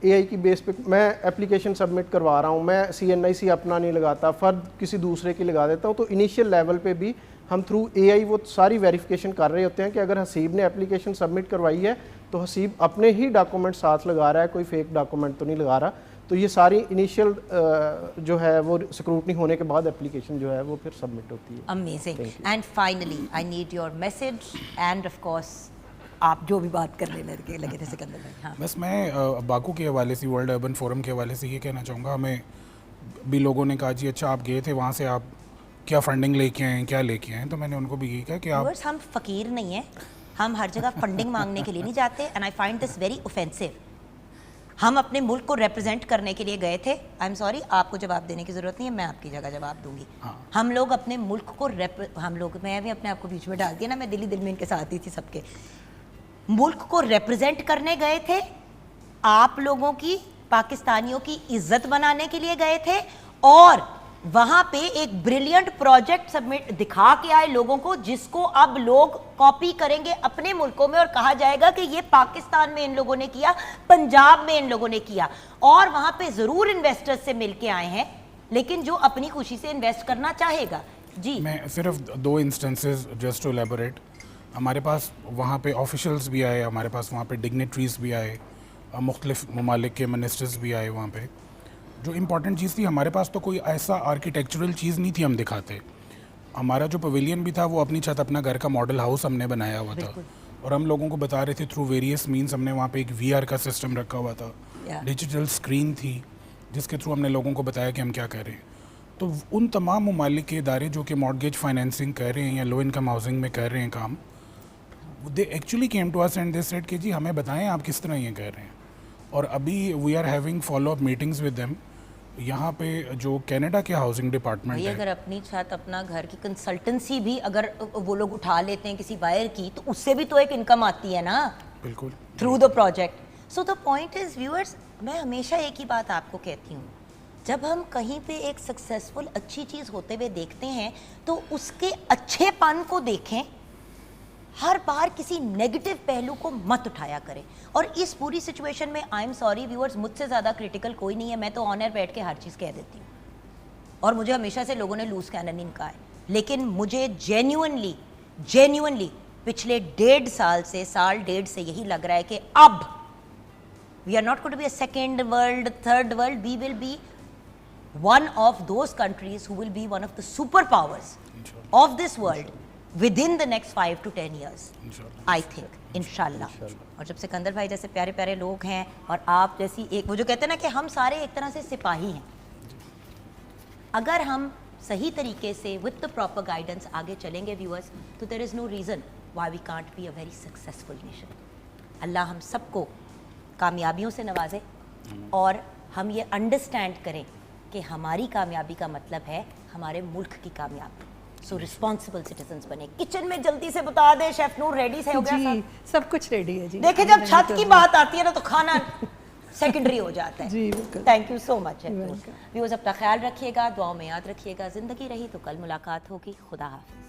AI की बेस पे मैं एप्लीकेशन सबमिट करवा रहा हूँ, मैं CNIC अपना नहीं लगाता, फ़र्द किसी दूसरे की लगा देता हूँ, तो इनिशियल लेवल पे भी हम थ्रू AI वो सारी वेरिफिकेशन कर रहे होते हैं कि अगर हसीब ने एप्लीकेशन सबमिट करवाई है तो हसीब अपने ही डॉक्यूमेंट साथ लगा रहा है, कोई फेक डॉक्यूमेंट तो नहीं लगा रहा। तो ये सारी इनिशियल जो है वो स्क्रूटनी होने के बाद एप्लीकेशन जो है वो फिर सबमिट होती है। Amazing. And finally I need your message end of course आप जो भी बात करने लगे थे सिकंदर भाई। हाँ, बस मैं बाकू के हवाले से, वर्ल्ड अर्बन फोरम के हवाले से ये कहना चाहूँगा, हमें भी लोगों ने कहा जी अच्छा आप गए थे वहाँ से, आप क्या फंडिंग लेके आए हैं, क्या लेके आए हैं? तो मैंने उनको भी यही कहा कि आप, हम फकीर नहीं हैं, हम हर जगह फंडिंग मांगने के लिए नहीं जाते। And I find this very offensive. हम अपने मुल्क को रिप्रेजेंट करने के लिए गए थे। आई एम सॉरी, आपको जवाब देने की ज़रूरत नहीं है, मैं आपकी जगह जवाब दूंगी। हम लोग अपने मुल्क को मैं भी अपने आप को बीच में डाल दिया ना, मैं दिल में इनके साथ ही थी, सबके मुल्क को रिप्रेजेंट करने गए थे। आप लोगों की, पाकिस्तानियों की इज्जत बनाने के लिए गए थे और वहां पे एक ब्रिलियंट प्रोजेक्ट सबमिट दिखा के आए लोगों को, जिसको अब लोग कॉपी करेंगे अपने मुल्कों में और कहा जाएगा कि ये पाकिस्तान में इन लोगों ने किया, पंजाब में इन लोगों ने किया। और वहां पे जरूर इन्वेस्टर्स से मिलके आए हैं, लेकिन जो अपनी खुशी से इन्वेस्ट करना चाहेगा। जी, मैं सिर्फ 2 इंस्टेंसेस जस्ट टू एलेबोरेट। हमारे पास वहाँ पे ऑफिशियल्स भी आए, हमारे पास वहाँ पे डिग्नेटरीज भी आए, मुख्तलिफ ममालिक के मिनिस्टर्स भी आए वहाँ पे। जो इम्पॉर्टेंट चीज़ थी, हमारे पास तो कोई ऐसा आर्किटेक्चरल चीज़ नहीं थी हम दिखाते। हमारा जो पवेलियन भी था वो अपनी छत, अपना घर का मॉडल हाउस हमने बनाया हुआ था और हम लोगों को बता रहे थे थ्रू वेरियस मीन्स। हमने वहाँ पे एक VR का सिस्टम रखा हुआ था, डिजिटल स्क्रीन थी जिसके थ्रू हमने लोगों को बताया कि हम क्या कर रहे हैं। तो उन तमाम ममालिक के इदारे जो कि मॉर्गेज फाइनेंसिंग कर रहे हैं या लो इनकम हाउसिंग में कर रहे हैं काम, they actually came to us and they said कि जी हमें बताएं आप किस तरह ये कर रहे हैं। और अभी we are having follow up meetings with them. यहाँ पे जो कनाडा के हाउसिंग डिपार्टमेंट है, अगर अपनी छत, अपना घर की कंसल्टेंसी भी अगर वो लोग उठा लेते हैं किसी बायर की, तो उससे भी तो एक इनकम आती है ना, बिल्कुल, through the project. So the point is viewers, मैं हमेशा एक ही बात आपको कहती हूँ, जब हम कहीं पे एक सक्सेसफुल अच्छी चीज़ होते हुए देखते हैं तो उसके अच्छेपन को देखें, हर बार किसी नेगेटिव पहलू को मत उठाया करें। और इस पूरी सिचुएशन में आई एम सॉरी व्यूअर्स, मुझसे ज़्यादा क्रिटिकल कोई नहीं है, मैं तो ऑन एयर बैठ के हर चीज़ कह देती हूँ और मुझे हमेशा से लोगों ने लूज कैनन नहीं कहा है, लेकिन मुझे जेन्युइनली पिछले 1.5 साल से, 1.5 से यही लग रहा है कि अब we are not going to be a second world, third world, we will be one of those countries who will be one of the superpowers of this world within the next 5 to 10 years, I think, इंशाल्लाह। और जब सिकंदर भाई जैसे प्यारे प्यारे लोग हैं और आप जैसी एक, वो जो कहते हैं ना कि हम सारे एक तरह से सिपाही हैं, अगर हम सही तरीके से विद द प्रॉपर गाइडेंस आगे चलेंगे व्यूअर्स, तो there is no reason why we can't be a very successful nation. अल्लाह हम सबको कामयाबियों से नवाजे और हम ये अंडरस्टैंड करें कि हमारी कामयाबी का मतलब है हमारे मुल्क की कामयाबी। सो रिस्पॉन्सिबल सिटीजन्स बने। किचन में जल्दी से बता दे शेफ नूर, रेडी से हो गया जी, सब कुछ रेडी है जी। देखे जब छत की बात आती है ना तो खाना सेकेंडरी हो जाता है। जी बिल्कुल। Thank you so much. Viewers अपना ख्याल रखिएगा, दुआओं में याद रखिएगा। ज़िंदगी रही तो कल मुलाकात होगी। खुदा हाफ़िज़।